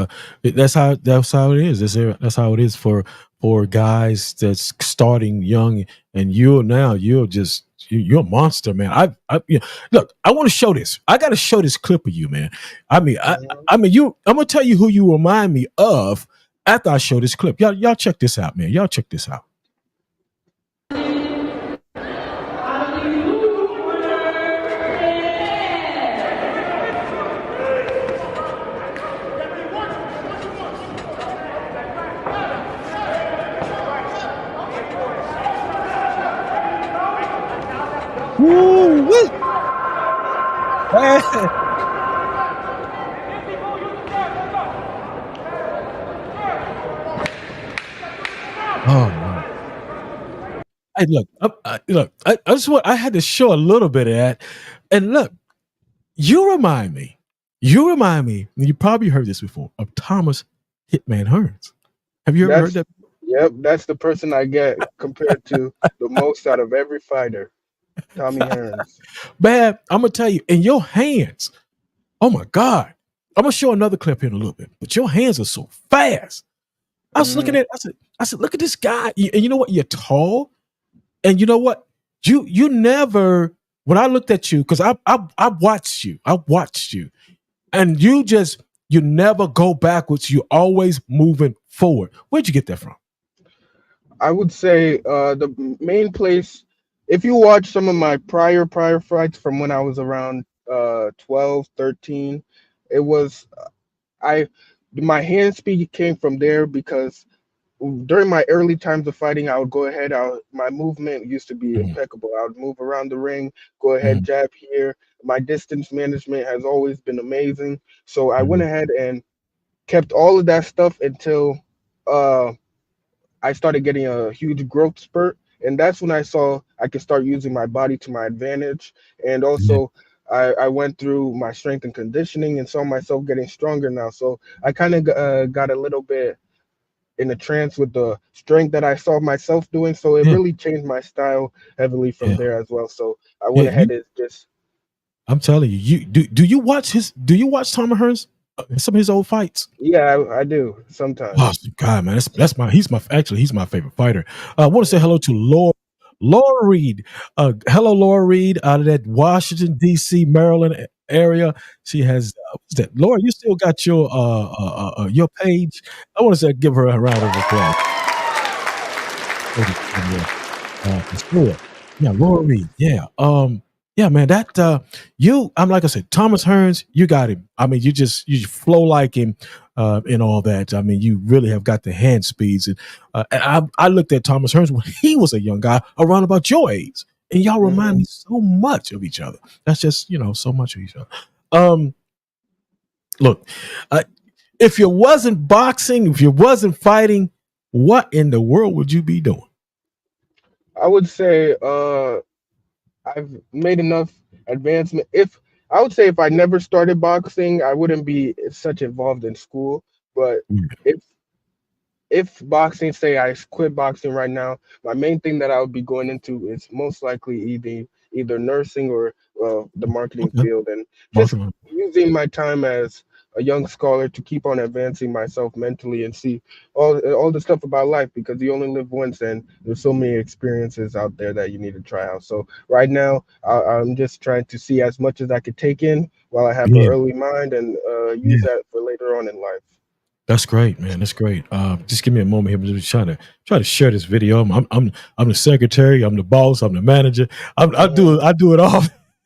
that's how it is. That's how it is for guys that's starting young, and you're a monster, man. Look, I want to show this. I got to show this clip of you, man. I mean, I'm gonna tell you who you remind me of after I show this clip. Y'all check this out, man. Y'all check this out. Woo-wee. Oh man! Hey, look! I had to show a little bit of that, and look, you remind me. And you probably heard this before, of Thomas Hitman Hearns. Have you ever heard that? Yep, that's the person I get compared to the most out of every fighter. Tommy Hearns. Man, I'm gonna tell you, in your hands, oh my God. I'm gonna show another clip here in a little bit, but your hands are so fast. I was looking at it, I said, look at this guy. And you know what? You're tall, and you know what? You never. When I looked at you, because I watched you, and you never go backwards. You always moving forward. Where'd you get that from? I would say the main place. If you watch some of my prior fights from when I was around 12, 13, it was I my hand speed came from there because during my early times of fighting, I would go ahead. My movement used to be Mhm, impeccable. I would move around the ring, go ahead, mhm, jab here. My distance management has always been amazing. So I went mhm. ahead and kept all of that stuff until uh, I started getting a huge growth spurt. And that's when I saw I could start using my body to my advantage. And Yeah, also, I went through my strength and conditioning and saw myself getting stronger now. So I kind of got a little bit in a trance with the strength that I saw myself doing. So it yeah, really changed my style heavily from yeah, there as well. So I yeah. went ahead and just I'm telling you, you do. You watch his? Do you watch Tom Hearns? Some of his old fights. yeah, I do Oh sometimes. God, man, that's my he's my favorite fighter. I want to say hello to Laura Reed. Hello, Laura Reed, out of that Washington D.C., Maryland area. She has what's that? Laura, you still got your page? I want to say give her a round of applause. It's Laura. Yeah, Laura Reed. Yeah. Yeah, man. That I'm like I said, Thomas Hearns, you got him. I mean, you flow like him, and all that. I mean, you really have got the hand speeds. And I looked at Thomas Hearns when he was a young guy, around about your age, and y'all remind Hmm. me so much of each other. That's just so much of each other. Um, Look, uh, if you wasn't boxing, if you wasn't fighting, what in the world would you be doing? I would say I've made enough advancement. If I would say if I never started boxing, I wouldn't be such involved in school. But if boxing, say I quit boxing right now, my main thing that I would be going into is most likely either nursing or the marketing Okay. field, and just Mark. using my time as a young scholar to keep on advancing myself mentally and see all the stuff about life, because you only live once and there's so many experiences out there that you need to try out. So right now I'm just trying to see as much as I could take in while I have an Yeah, early mind, and use yeah. that for later on in life. That's great, man. That's great. Just give me a moment here. I'm just try to share this video. I'm the secretary. I'm the boss. I'm the manager. Mhm. I do it all.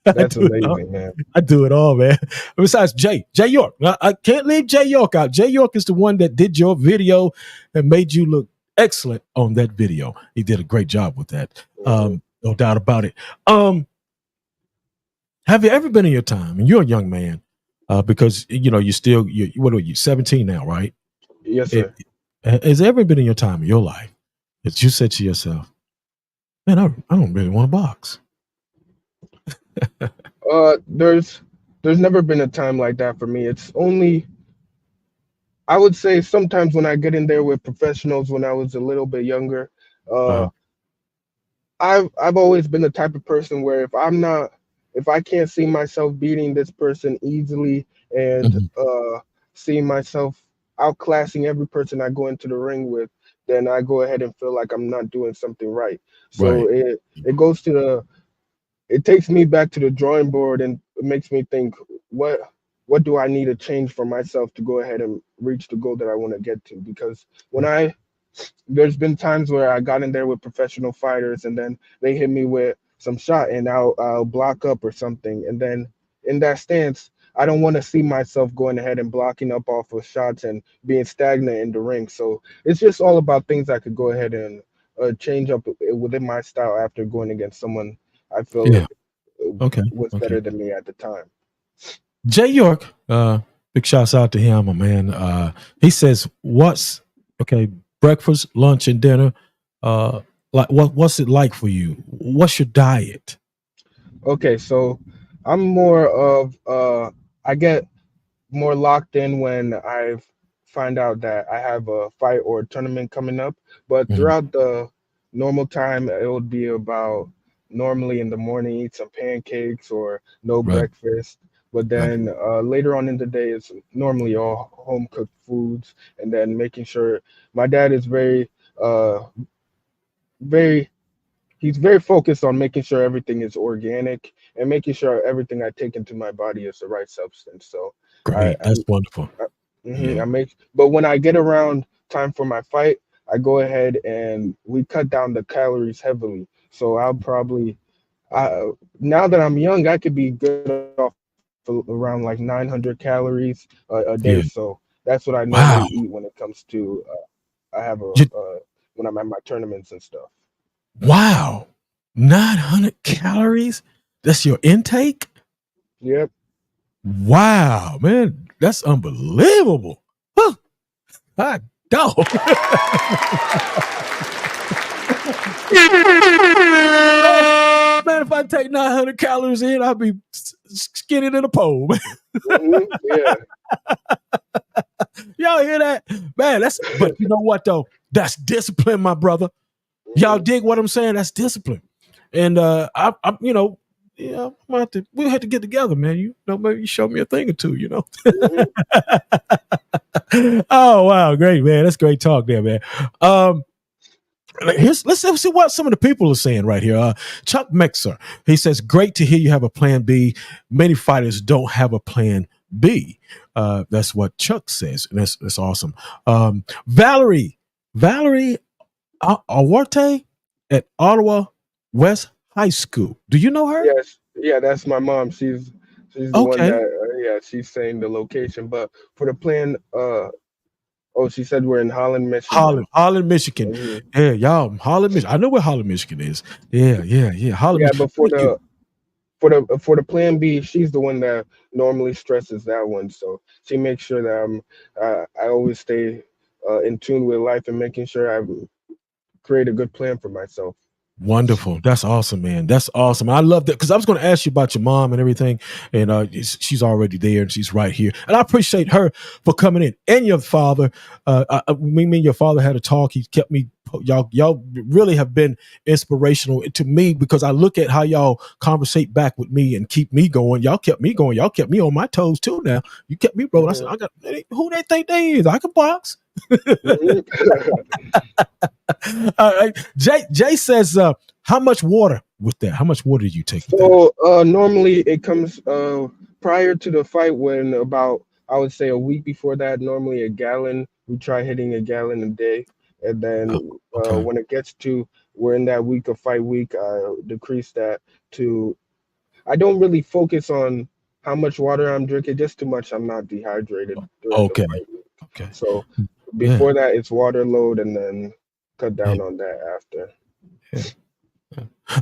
I That's do it all. amazing, man. I do it all, man. Besides Jay York, I can't leave Jay York out. Jay York is the one that did your video and made you look excellent on that video. He did a great job with that. Hmm. No doubt about it. Have you ever been in your time, and you're a young man, because you still what are you 17 now, right? Yes, It, sir. has there ever been in your time in your life that you said to yourself, "Man, I don't really want to box." There's never been a time like that for me. It's only, I would say, sometimes when I get in there with professionals when I was a little bit younger. Uh, Uh-huh. I've always been the type of person where if I can't see myself beating this person easily, and Mhm. seeing myself outclassing every person I go into the ring with, then I go ahead and feel like I'm not doing something right. So Right. it goes to the it takes me back to the drawing board, and it makes me think, what what do I need to change for myself to go ahead and reach the goal that I want to get to? Because when I there's been times where I got in there with professional fighters, and then they hit me with some shot, and I'll block up or something, and then in that stance, I don't want to see myself going ahead and blocking up off of shots and being stagnant in the ring. So it's just all about things I could go ahead and change up within my style after going against someone I feel Yeah. Okay. was Okay. better than me at the time. Jay York, big shouts out to him, my man. He says, "What's okay? Breakfast, lunch, and dinner. Uh, what's it like for you? What's your diet?" Okay, so I'm more of I get more locked in when I find out that I have a fight or a tournament coming up. But Mhm. throughout the normal time, it would be about normally in the morning, eat some pancakes or no Right. breakfast. But Right. then later on in the day, it's normally all home cooked foods, and then making sure my dad is very, very he's very focused on making sure everything is organic and making sure everything I take into my body is the right substance. So I, Great. That's wonderful. I Yeah. make, but when I get around time for my fight, I go ahead and we cut down the calories heavily. So I'll probably, now that I'm young, I could be good off around like 900 calories a day. So Yeah. that's what I normally eat Wow. when it comes to. I have You- when I'm at my tournaments and stuff. wow. 900 calories? That's your intake? Yep. Wow, man. That's unbelievable. Huh. Hot dog. Man, if I take 900 calories in, I'll be skinny than a pole. Yeah. Y'all hear that? Man, but you know what though? That's discipline, my brother. Y'all dig what I'm saying? That's discipline. And I'm we'll have to get together, man. You know, maybe you show me a thing or two, you know. Oh wow, great, man. That's great talk there, man. Let's see what some of the people are saying right here. Chuck Mixer, he says, "Great to hear you have a plan B. Many fighters don't have a plan B." That's what Chuck says, and that's awesome. Valerie Awarte at Ottawa West High School. Do you know her? Yes. Yeah, that's my mom. She's the one Okay, that yeah, she's saying the location. But for the plan, oh, she said we're in Holland, Michigan. Holland, Michigan. Mhm. Yeah, y'all, Holland, Michigan. I know where Holland, Michigan is. Yeah. Holland, Yeah, Michigan. but Thank you. for the plan B, she's the one that normally stresses that one. So she makes sure that I always stay in tune with life and making sure I create a good plan for myself. Wonderful. That's awesome, man. That's awesome. I love that because I was going to ask you about your mom and everything, and she's already there and she's right here. And I appreciate her for coming in. And your father, me and your father had a talk. He kept me. Y'all really have been inspirational to me because I look at how y'all conversate back with me and keep me going. Y'all kept me going. Y'all kept me on my toes too. Now you kept me rolling. I said, who they think they is? I can box. Jay says, how much water with that? How much water do you take? So normally it comes prior to the fight when about I would say a week before that, normally a gallon. We try hitting a gallon a day. And then Okay. when it gets to we're in that week of fight week, I decrease that to I don't really focus on how much water I'm drinking, just too much I'm not dehydrated during the Okay. fight week. Okay. So Yeah. before that it's water load and then cut Yeah. down on that after. Yeah.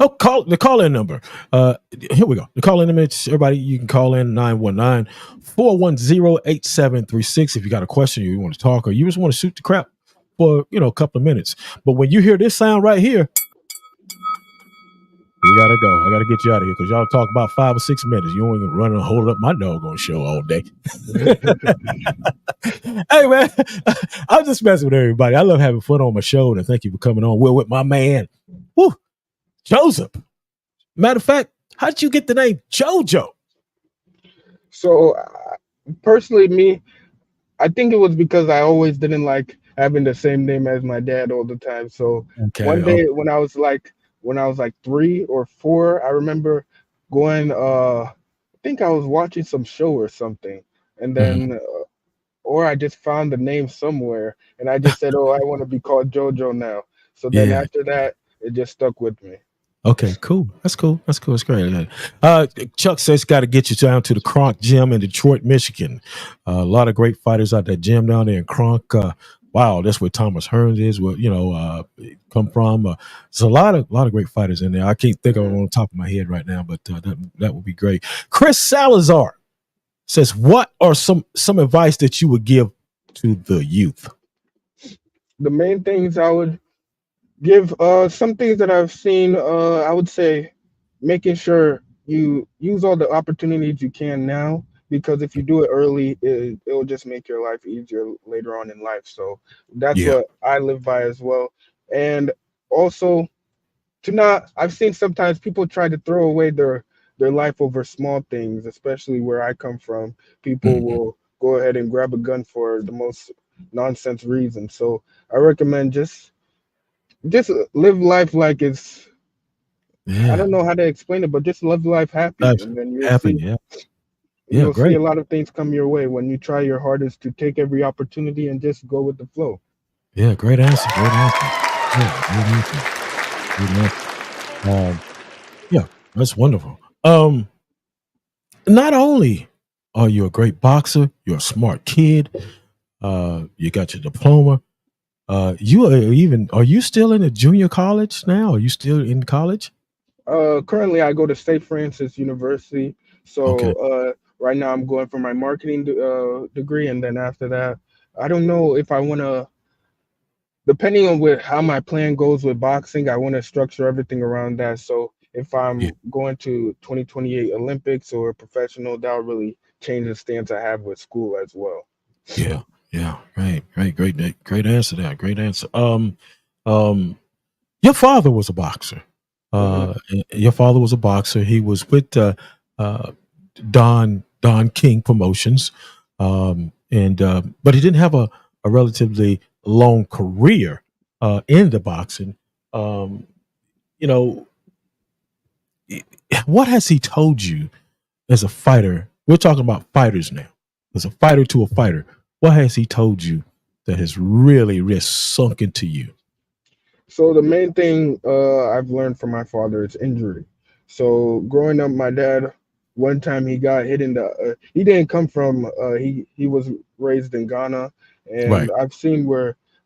Oh, call the call-in number. Here we go. The call-in number, everybody, you can call in 919-410-8736 if you got a question, you want to talk, or you just want to shoot the crap for a couple of minutes. But when you hear this sound right here, we gotta go. I gotta get you out of here because y'all talk about 5 or 6 minutes. You ain't running and hold up my doggone show all day. Hey man, I'm just messing with everybody. I love having fun on my show, and thank you for coming on. We're with my man, Joesph. Matter of fact, how did you get the name JoJo? So personally, me, I think it was because I always didn't like having the same name as my dad all the time. So one day when I was like 3 or 4, I remember going I think I was watching some show or something, and then or I just found the name somewhere and I just said, "Oh, I want to be called JoJo now." So then Yeah. after that, it just stuck with me. Okay, cool. That's cool. That's cool. That's great. Chuck says got to get you down to the Kronk Gym in Detroit, Michigan. A lot of great fighters out that gym down there in Kronk. Wow, that's where Thomas Hearns is. Where come from. There's a lot of great fighters in there. I can't think of them on the top of my head right now, but that would be great. Chris Salazar says, "What are some advice that you would give to the youth?" The main things I would give some things that I've seen, I would say making sure you use all the opportunities you can now because if you do it early, it'll just make your life easier later on in life. So that's Yeah. what I live by as well. And also to not I've seen sometimes people try to throw away their life over small things, especially where I come from. People Mhm. will go ahead and grab a gun for the most nonsense reason. So I recommend just live life like it's I Yeah. don't know how to explain it, but just live life happy, That's and then happened. Yeah. Yeah. you'll see a Great. lot of things come your way when you try your hardest to take every opportunity and just go with the flow. Yeah. Great answer. Great answer. Yeah. Great answer. Great answer. Yeah. That's wonderful. Not only are you a great boxer, you're a smart kid. You got your diploma. Are you still in a junior college now? Are you still in college? Currently, I go to St. Francis University. So Okay. right now, I'm going for my marketing degree, and then after that, I don't know if I want to. Depending on how my plan goes with boxing, I want to structure everything around that. So if Yeah. I'm going to 2028 Olympics or professional, that'll really change the stance I have with school as well. Yeah. Yeah. Great answer there. Great answer. Um, your father was a boxer. Hmm. Your father was a boxer. He was with uh, Don King Promotions, and but he didn't have a relatively long career in the boxing. Um, you know, what has he told you as a fighter? We're talking about fighters now. As a fighter to a fighter, what has he told you that has really sunk into you? So the main thing I've learned from my father is injury. So growing up, my dad one time he got hit in the. He didn't come from. He was raised in Ghana, and Right,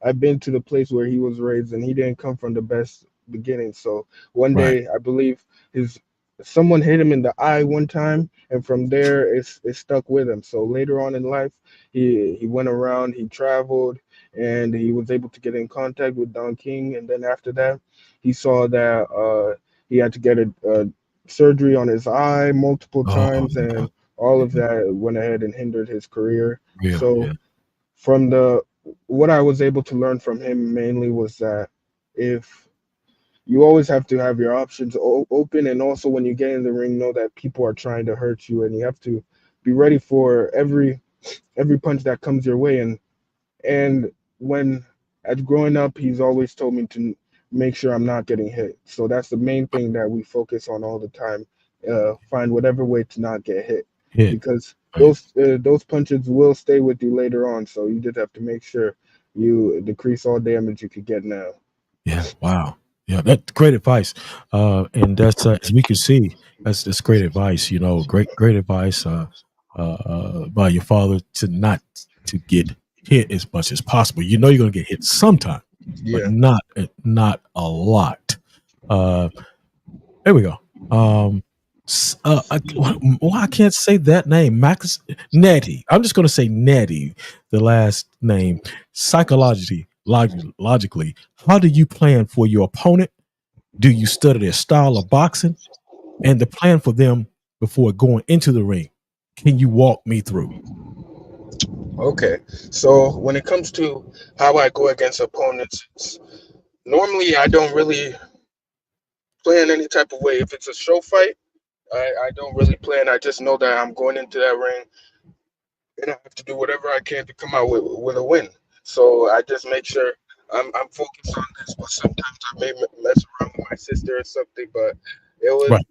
I've been to the place where he was raised, and he didn't come from the best beginning. So one right. day, I believe his someone hit him in the eye one time, and from there it stuck with him. So later on in life, he went around, he traveled, and he was able to get in contact with Don King. And then after that, he saw that he had to get a surgery on his eye multiple Oh, times, yeah, and all of yeah, that went ahead and hindered his career. yeah, So yeah, from the what I was able to learn from him mainly was that if you always have to have your options open, and also when you get in the ring, know that people are trying to hurt you, and you have to be ready for every punch that comes your way. And when as growing up, he's always told me to make sure I'm not getting hit. So that's the main thing that we focus on all the time. Find whatever way to not get hit, hit. because Right. those punches will stay with you later on. So you just have to make sure you decrease all damage you could get now. Yeah. Wow. Yeah, that's great advice. And that's as we can see, that's great advice. You know, great advice by your father to not to get hit as much as possible. You know, you're going to get hit sometime, but Yeah. not a lot. Uh, there we go. Well, I can't say that name, Max Nettie. I'm just going to say Nettie, the last name. Psychologically, logically, how do you plan for your opponent? Do you study their style of boxing and the plan for them before going into the ring? Can you walk me through? Okay. So when it comes to how I go against opponents, normally I don't really plan any type of way. If it's a show fight, I don't really plan. I just know that I'm going into that ring and I have to do whatever I can to come out with a win. So I just make sure I'm focused on this. But sometimes I may mess around with my sister or something. But it was Right.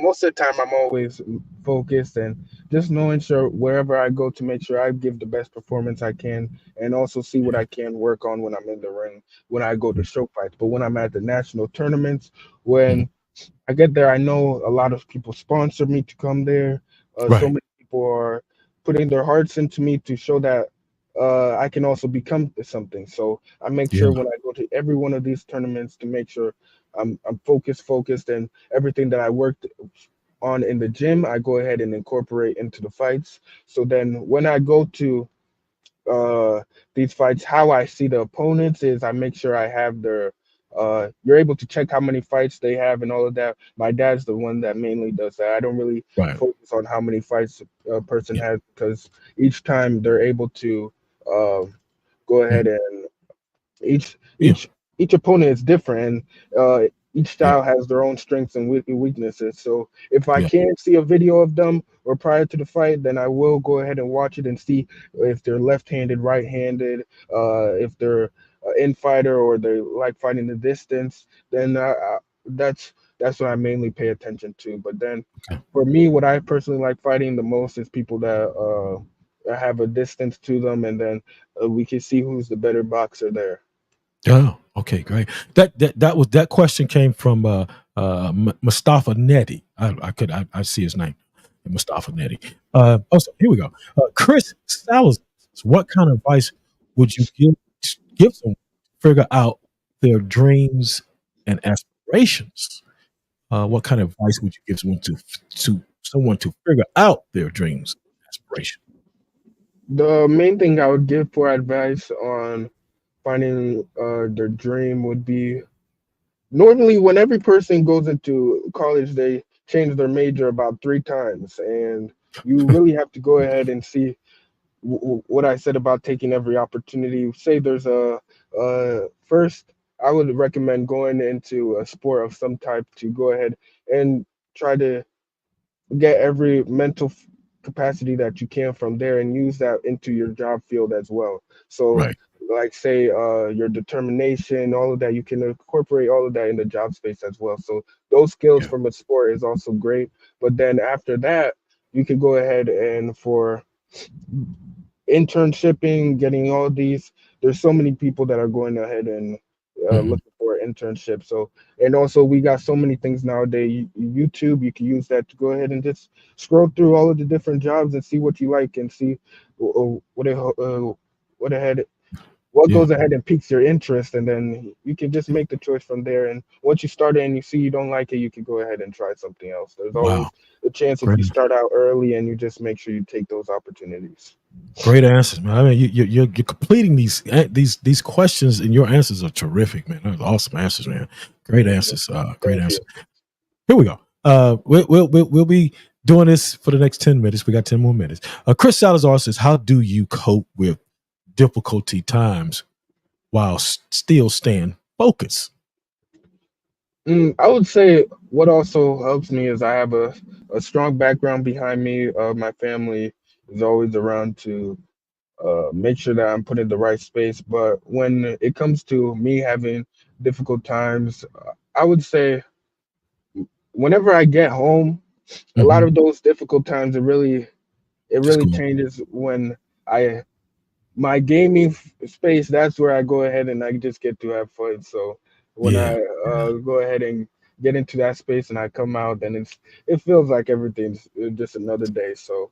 most of the time I'm always focused and just knowing sure wherever I go to make sure I give the best performance I can, and also see what Yeah. I can work on when I'm in the ring when I go to Mhm. show fights. But when I'm at the national tournaments, Mhm. when I get there, I know a lot of people sponsor me to come there. So Right. many people are putting their hearts into me to show that I can also become something. So I make Yeah. sure when I go to every one of these tournaments to make sure I'm focused, and everything that I worked on in the gym, I go ahead and incorporate into the fights. So then when I go to uh these fights, how I see the opponents is I make sure I have their you're able to check how many fights they have and all of that. My dad's the one that mainly does that. I don't really Right. focus on how many fights a person Yeah. has, because each time they're able to uh, go Yeah. ahead and each Yeah. each each opponent is different, and each Yeah. style has their own strengths and weaknesses. So if I Yeah. can't see a video of them or prior to the fight, then I will go ahead and watch it and see if they're left-handed, right-handed, if they're infighter or they like fighting the distance. Then that's that's what I mainly pay attention to. But then for me, what I personally like fighting the most is people that have a distance to them, and then we can see who's the better boxer there. Oh, okay, great. That question came from Mustafa Neti. I see his name, Mustafa Neti. Also, here we go. Chris Salazar. What kind of advice would you give someone to figure out their dreams and aspirations? What kind of advice would you give someone to figure out their dreams and aspirations? The main thing I would give for advice on finding their dream would be, normally when every person goes into college, they change their major about 3 times, and you really have to go ahead and see what I said about taking every opportunity. Say there's first, I would recommend going into a sport of some type to go ahead and try to get every mental capacity that you can from there and use that into your job field as well. So Right. like say your determination, all of that, you can incorporate all of that in the job space as well. So those skills from a sport is also great. But then after that, you can go ahead and for internshiping, getting all these, there's so many people that are going ahead and looking for an internship. So, and also we got so many things nowadays. YouTube, you can use that to go ahead and just scroll through all of the different jobs and see what you like and see what ahead what goes ahead and piques your interest, and then you can just make the choice from there. And once you start it and you see you don't like it, you can go ahead and try something else. There's Wow. always a chance if you start out early and you just make sure you take those opportunities. Great answers, man. I mean, you're completing these questions, and your answers are terrific, man. Those are awesome answers, man. Great answers. Great answers. Here we go. We'll be doing this for the next 10 minutes. We got 10 more minutes. Chris Salazar says, "How do you cope with difficulty times while still staying focused?" I would say what also helps me is I have a strong background behind me. My family is always around to make sure that I'm put in the right space. But when it comes to me having difficult times, I would say whenever I get home, a lot of those difficult times, it really changes when I my gaming space. That's where I go ahead and I just get to have fun. So when I go ahead and get into that space and I come out, then it feels like everything's just another day. So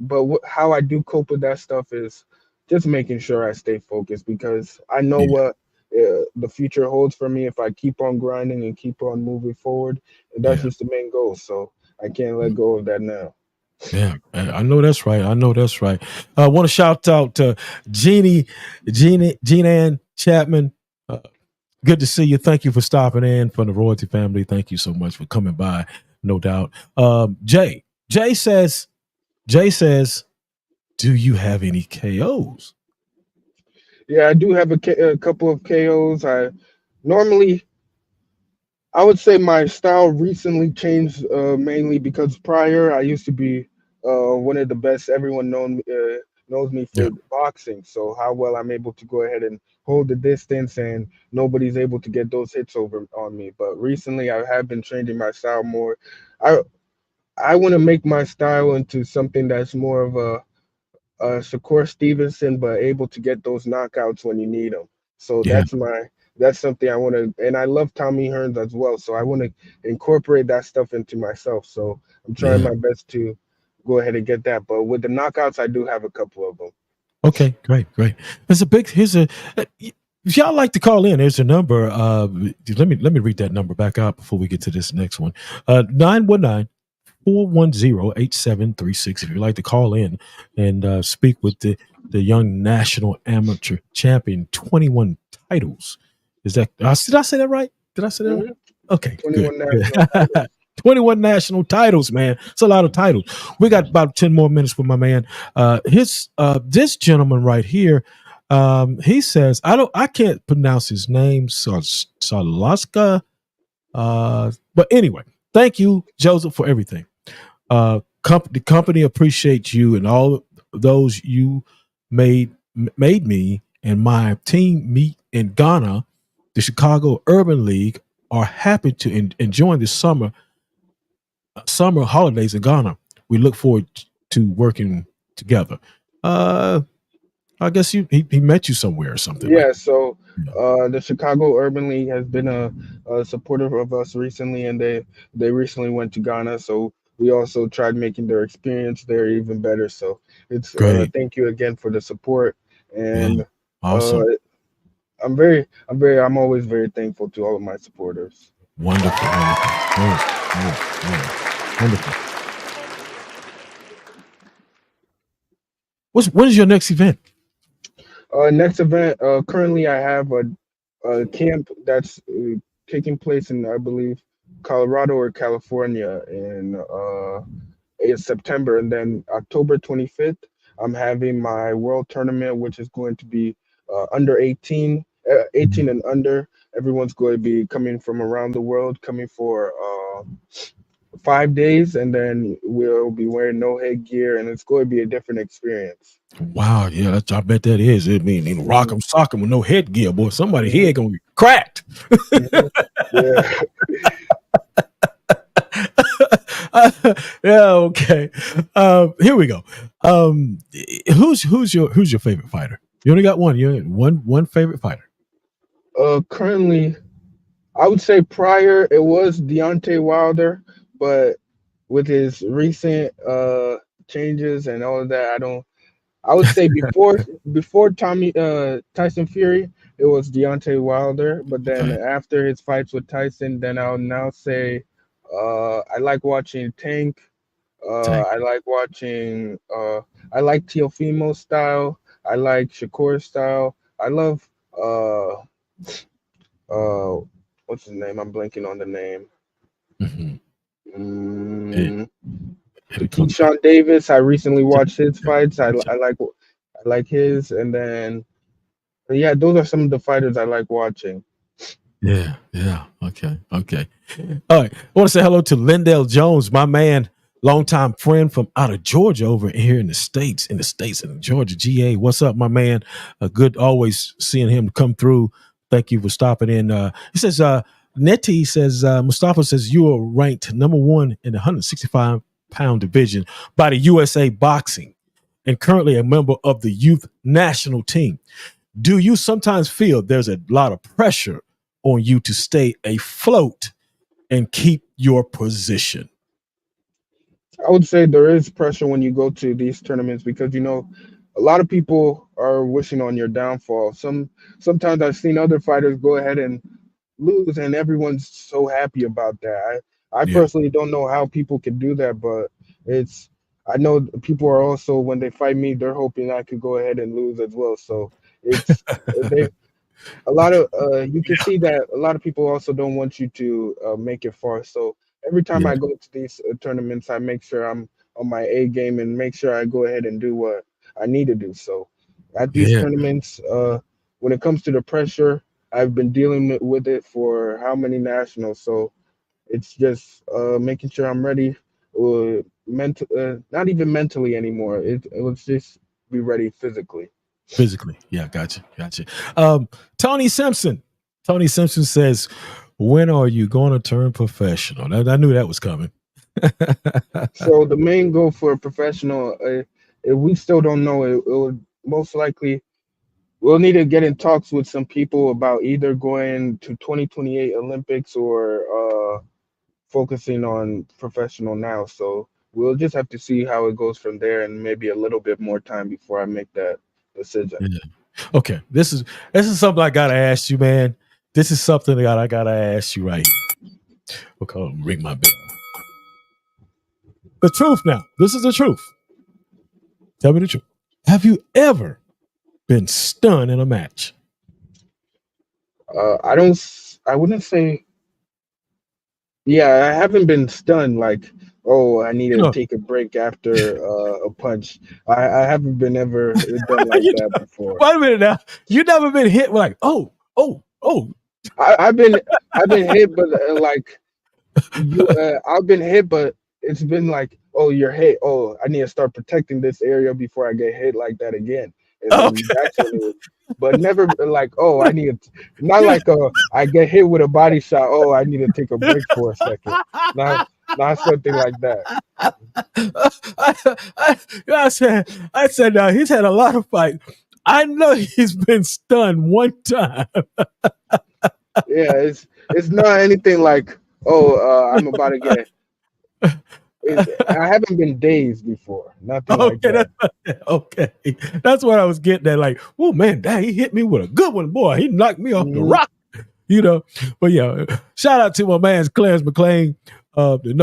but how I do cope with that stuff is just making sure I stay focused, because I know what the future holds for me if I keep on grinding and keep on moving forward. And that's just the main goal. So I can't let go of that now. Yeah, I know that's right. I know that's right. I want to shout out to Jean Ann Chapman. Good to see you. Thank you for stopping in from the Royalty family. Thank you so much for coming by. No doubt. Jay says, do you have any KOs? Yeah, I do have a couple of KOs. I would say my style recently changed mainly because prior I used to be one of the best. Everyone knows me for boxing. So how well I'm able to go ahead and hold the distance, and nobody's able to get those hits over on me. But recently I have been changing my style more. I want to make my style into something that's more of a Shakur Stevenson, but able to get those knockouts when you need them. So that's something I want to, and I love Tommy Hearns as well. So I want to incorporate that stuff into myself. So I'm trying my best to go ahead and get that. But with the knockouts, I do have a couple of them. Okay, great. If y'all like to call in, there's a number. Let me read that number back out before we get to this next one. 919-410-8736. If you'd like to call in and speak with the young national amateur champion, 21 titles. Did I say that right? Did I say that right? Okay, 21 good. national titles. 21 national titles, man. It's a lot of titles. We got about 10 more minutes with my man. This gentleman right here, he says, I can't pronounce his name, Salaska. But anyway, thank you, Joseph, for everything. The company appreciates you and all those you made me and my team meet in Ghana, the Chicago Urban League, are happy to enjoying the summer holidays in Ghana. We look forward to working together. I guess he met you somewhere or something like Yeah, that. so the Chicago Urban League has been a supporter of us recently, and they recently went to Ghana. So we also tried making their experience there even better. So it's Great. thank you again for the support, Yeah. and Awesome. I'm always very thankful to all of my supporters. Wonderful. Wonderful. When is your next event? Next event, currently I have a camp that's taking place in, I believe, Colorado or California in September, and then October 25th, I'm having my world tournament, which is going to be under 18, 18 and under. Everyone's going to be coming from around the world, coming for 5 days, and then we'll be wearing no headgear, and it's going to be a different experience. Wow, yeah, I bet that is. I mean, rock 'em, sock 'em with no headgear, boy. Somebody's head gonna be cracked. Yeah. Yeah, okay. Here we go. Who's your favorite fighter? You only got one. You only one favorite fighter. Currently, I would say prior it was Deontay Wilder, but with his recent changes and all of that, I would say before Tyson Fury, it was Deontay Wilder, but then after his fights with Tyson, then I'll now say I like watching Tank. I like watching I like Teofimo style. I like Shakur style. I love uh what's his name? I'm blanking on the name. Keyshawn Davis. I recently watched his fights. I like his, and then yeah, those are some of the fighters I like watching. Yeah. Okay. All right. I want to say hello to Lindell Jones, my man, longtime friend from out of Georgia over here in the States, in Georgia, GA. What's up, my man? Good always seeing him come through. Thank you for stopping in. He says, Nettie says, Mustafa says you are ranked number 1 in the 165-pound division by the USA Boxing and currently a member of the youth national team. Do you sometimes feel there's a lot of pressure on you to stay afloat and keep your position? I would say there is pressure when you go to these tournaments because a lot of people are wishing on your downfall. Sometimes I've seen other fighters go ahead and lose, and everyone's so happy about that. I personally don't know how people can do that, but I know people are also, when they fight me, they're hoping I could go ahead and lose as well. So it's a lot of you can see that a lot of people also don't want you to make it far. So every time I go to these tournaments, I make sure I'm on my A game and make sure I go ahead and do what I need to do. So at these tournaments, when it comes to the pressure, I've been dealing with it for how many nationals. So it's just making sure I'm ready, not even mentally anymore. Let's just be ready physically. Physically. Yeah, gotcha. Tony Simpson says, when are you going to turn professional? I knew that was coming. So the main goal for a professional, if we still don't know, it would most likely we'll need to get in talks with some people about either going to 2028 Olympics or focusing on professional now. So we'll just have to see how it goes from there, and maybe a little bit more time before I make that decision. Yeah. Okay, this is something I gotta ask you, man. This is something that I gotta ask you right here. We'll call him, ring my bell. The truth now. This is the truth. Tell me the truth. Have you ever been stunned in a match? I wouldn't say. Yeah, I haven't been stunned like, oh, I need to take a break after a punch. I haven't been ever done like that before. Wait a minute now. You never been hit with like, oh. I've been hit, but I've been hit, but it's been like, oh, you're hit. Oh, I need to start protecting this area before I get hit like that again. And then that's when but never like, oh, I need to, not like I get hit with a body shot. Oh, I need to take a break for a second. Not something like that. I said, he's had a lot of fights. I know he's been stunned one time. Yeah, it's not anything like, oh, I'm about to get. I haven't been dazed before. Nothing like that. Okay, that's what I was getting at. Like, oh man, dang, he hit me with a good one, boy. He knocked me off the rock, But yeah, shout out to my man Clarence McLean, the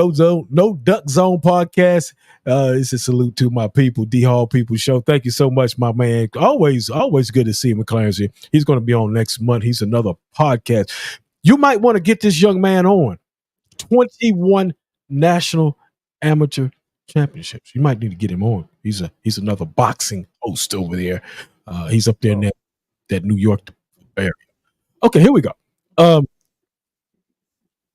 No Duck Zone podcast. It's a salute to my people, D Hall People Show. Thank you so much, my man. Always good to see him, Clarence here. He's going to be on next month. He's another podcast. You might want to get this young man on. 21 national amateur championships. You might need to get him on. He's another boxing host over there. He's up there in that New York area. Okay, here we go.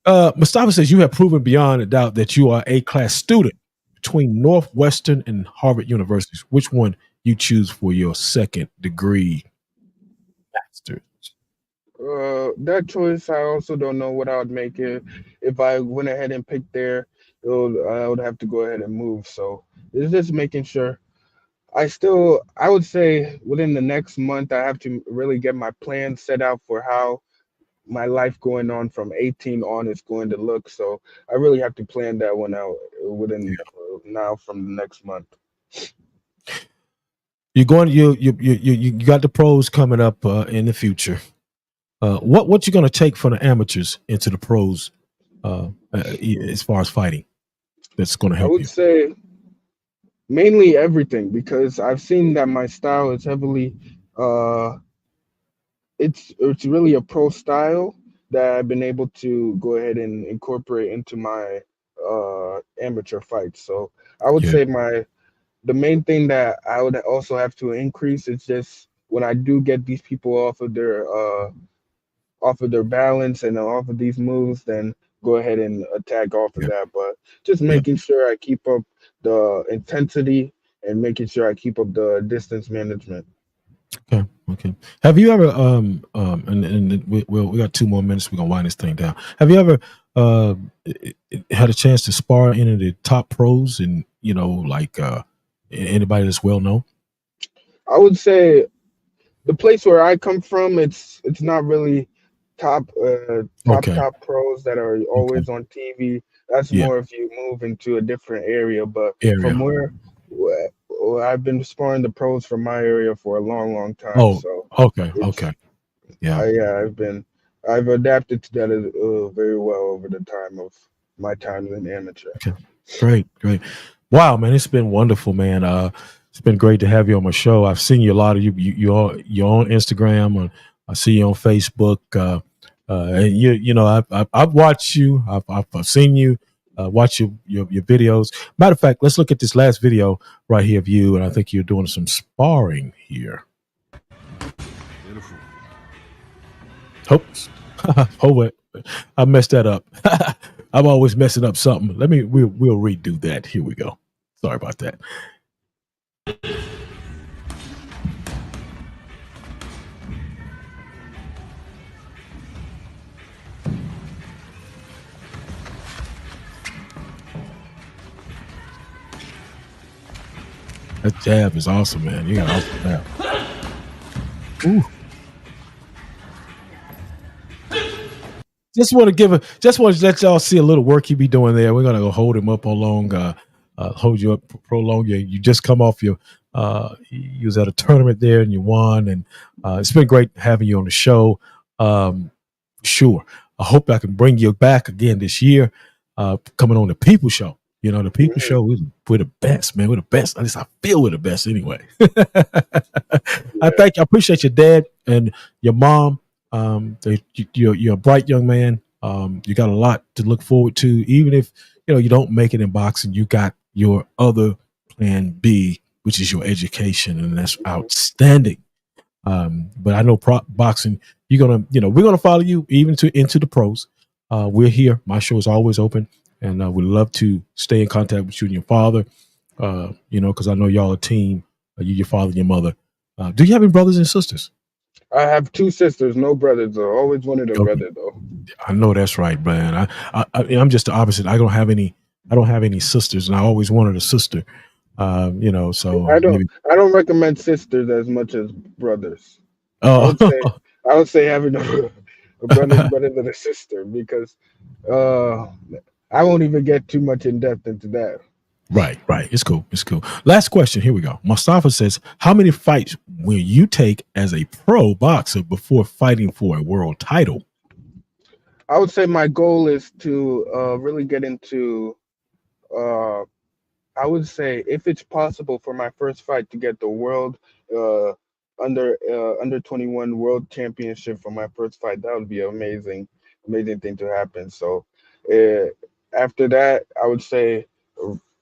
Mustafa says you have proven beyond a doubt that you are a class student between Northwestern and Harvard universities. Which one you choose for your second degree master's? That choice, I also don't know what I would make it if I went ahead and picked there. I would have to go ahead and move. So it's just making sure. I would say within the next month, I have to really get my plan set out for how my life going on from 18 on is going to look. So I really have to plan that one out within now from the next month. You're going. You got the pros coming up in the future. What you going to take from the amateurs into the pros as far as fighting? That's going to help you. I would say mainly everything, because I've seen that my style is heavily it's really a pro style that I've been able to go ahead and incorporate into my amateur fights. So I would say the main thing that I would also have to increase is just when I do get these people off of their balance and off of these moves, then go ahead and attack off of that. But just making sure I keep up the intensity and making sure I keep up the distance management. Okay. Have you ever and we got 2 more minutes. We're gonna wind this thing down. Have you ever had a chance to spar any of the top pros and like anybody that's well known? I would say the place where I come from, it's not really top pros that are always on TV. That's more if you move into a different area. But from where I've been sparring the pros from my area for a long time. Okay. Yeah. I've adapted to that very well over the time of my time as an amateur. Okay. Great. Wow, man, it's been wonderful, man. It's been great to have you on my show. I've seen you a lot of you're on Instagram, and I see you on Facebook. And I've watched you. I've seen you. Watch your videos. Matter of fact, let's look at this last video right here of you, and I think you're doing some sparring here. Beautiful. Hold it. I messed that up. I'm always messing up something. We'll redo that. Here we go. Sorry about that. That jab is awesome, man. You got an awesome jab. Ooh. Just want to let y'all see a little work he be doing there. We're gonna go hold him up hold you up, prolong you. You just come off you was at a tournament there and you won, and it's been great having you on the show. Sure. I hope I can bring you back again this year, coming on the People Show. The People Show, we're the best, man. We're the best. At least I feel we're the best anyway. I appreciate your dad and your mom. You're a bright young man. You got a lot to look forward to. Even if you don't make it in boxing, you got your other plan B, which is your education, and that's outstanding. But I know boxing, we're gonna follow you even into the pros. We're here. My show is always open, and we'd love to stay in contact with you and your father. Because I know y'all a team. You, your father, and your mother. Do you have any brothers and sisters? I have 2 sisters, no brothers though. Always wanted a Okay. brother though. I know that's right, man. I'm just the opposite. I don't have any sisters, and I always wanted a sister. So I don't maybe. I don't recommend sisters as much as brothers. I Oh, would say I would say having a brother is better than a sister because uh I won't even get too much in depth into that. right. It's cool. Last question. Here we go. Mustafa says, "How many fights will you take as a pro boxer before fighting for a world title?" I would say my goal is to really get into uh I would say if it's possible for my first fight to get the world uh under 21 world championship for my first fight, that would be amazing thing to happen. So uh, after that, I would say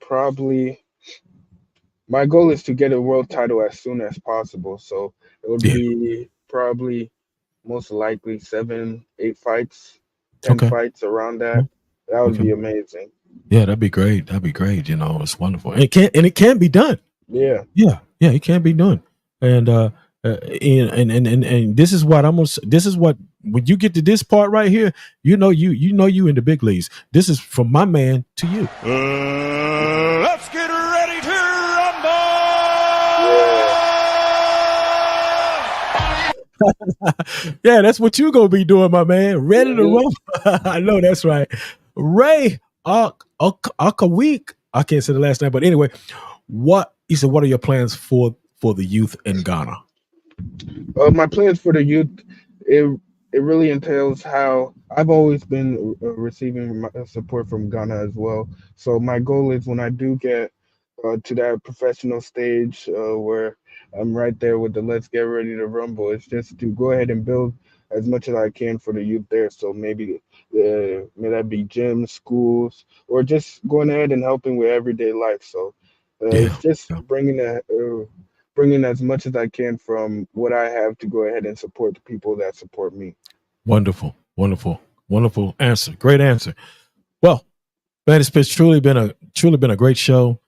probably my goal is to get a world title as soon as possible. So it would Yeah. be probably most likely 7, 8 fights, 10 Okay. fights around that. That would Okay. be amazing. Yeah, that'd be great. It's wonderful. And it can be done. Yeah. Yeah, it can be done. And and this is what this is what when you get to this part right here, you in the big leagues. This is from my man to you. Let's get ready to rumble! Yeah, that's what you're gonna be doing, my man. Ready to rumble. I know that's right. Ray Akawik. I can't say the last name, but anyway, what are your plans for the youth in Ghana? My plans for the youth, it really entails how I've always been receiving support from Ghana as well. So my goal is when I do get to that professional stage where I'm right there with the Let's Get Ready to Rumble, it's just to go ahead and build as much as I can for the youth there. So maybe may that be gyms, schools, or just going ahead and helping with everyday life. So it's just bringing as much as I can from what I have to go ahead and support the people that support me. Wonderful answer. Great answer. Well, man, it's truly been a great show.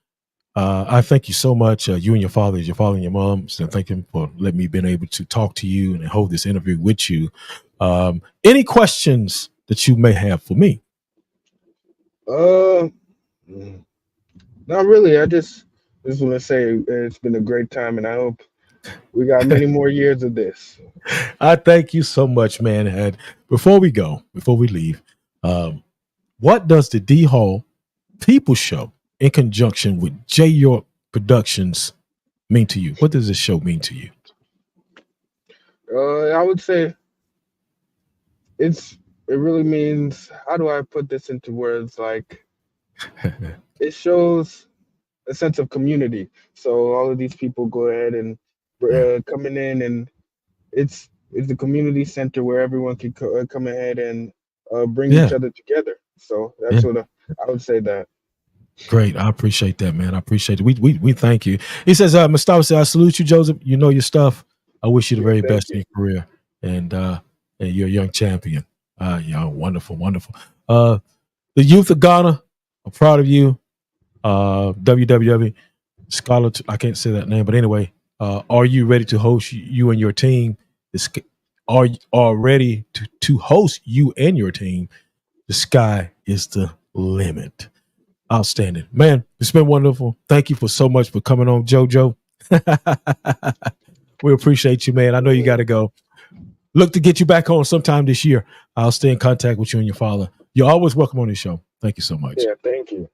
I thank you so much, you and your father and your mom. So thank you for letting me been able to talk to you and hold this interview with you. Any questions that you may have for me? Uh, Not really. I just want to say it's been a great time, and I hope we got many more years of this. I thank you so much, man. And before we leave, what does the D Hall People Show in conjunction with J York Productions mean to you? What does this show mean to you? I would say it really means, how do I put this into words? Like, it shows a sense of community. So all of these people go ahead and coming in, and it's the community center where everyone can come ahead and bring each other together. So that's what I would say that. Great. I appreciate that, man. I appreciate it. We thank you. He says, Mustafa said, I salute you, Joseph. You know your stuff. I wish you the very best in your career. And you're a young champion. Wonderful. The youth of Ghana, I'm proud of you. WWW Scholar, I can't say that name, but anyway, are you ready to host you and your team? Are ready to host you and your team? The sky is the limit. Outstanding, man. It's been wonderful. Thank you so much for coming on, JoJo. We appreciate you, man. I know you got to go. Look to get you back on sometime this year. I'll stay in contact with you and your father. You're always welcome on this show. Thank you so much. Yeah, thank you.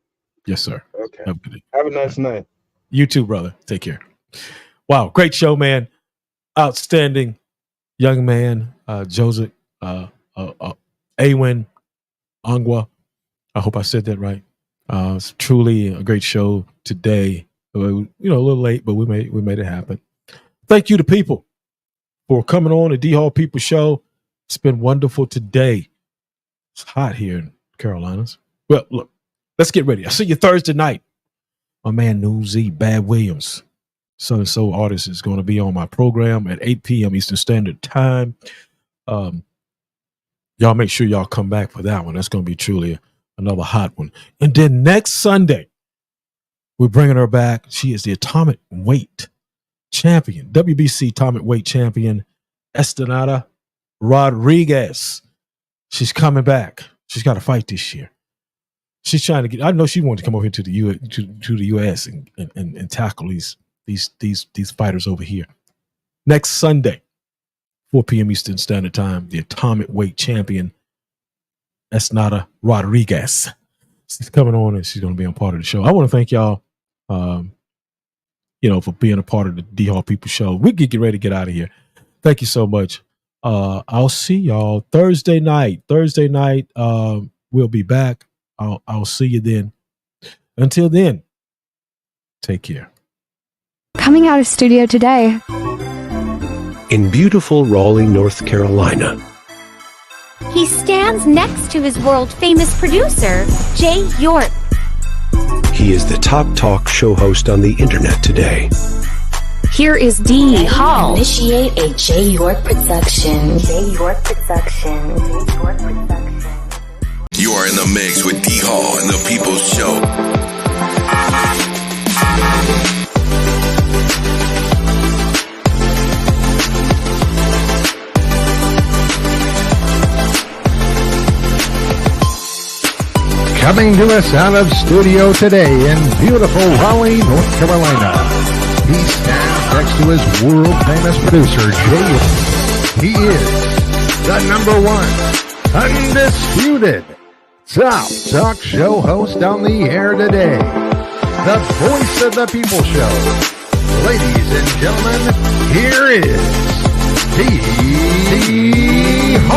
Yes, sir. Okay. Have a nice night. You too, brother. Take care. Wow, great show, man. Outstanding young man, Joseph Awionong. I hope I said that right. It's truly a great show today. A little late, but we made it happen. Thank you to people for coming on the D Hall People Show. It's been wonderful today. It's hot here in Carolinas. Well, look, let's get ready. I'll see you Thursday night. My man Newsy Bad Williams, Southern Soul artist, is going to be on my program at 8 p.m. Eastern Standard Time. Y'all make sure y'all come back for that one. That's going to be truly another hot one. And then next Sunday, we're bringing her back. She is the atomic weight champion, WBC atomic weight champion, Estenada Rodriguez. She's coming back. She's got to fight this year. She's trying to get. I know she wanted to come over here to the U.S. and tackle these fighters over here. Next Sunday, 4 p.m. Eastern Standard Time, the atomic weight champion Estenada Rodriguez. She's coming on and she's going to be a part of the show. I want to thank y'all, for being a part of the D Hall People Show. We can get ready to get out of here. Thank you so much. I'll see y'all Thursday night. We'll be back. I'll see you then. Until then, take care. Coming out of studio today. In beautiful Raleigh, North Carolina. He stands next to his world-famous producer, Jay York. He is the top talk show host on the internet today. Here is D. Hall. Initiate a Jay York production. Jay York production. Jay York production. You are in the mix with D Hall and the People's Show. Coming to us out of studio today in beautiful Raleigh, North Carolina. He stands next to his world-famous producer, Jay York. He is the #1 undisputed top talk show host on the air today. The voice of the people show. Ladies and gentlemen, here is D. Hall.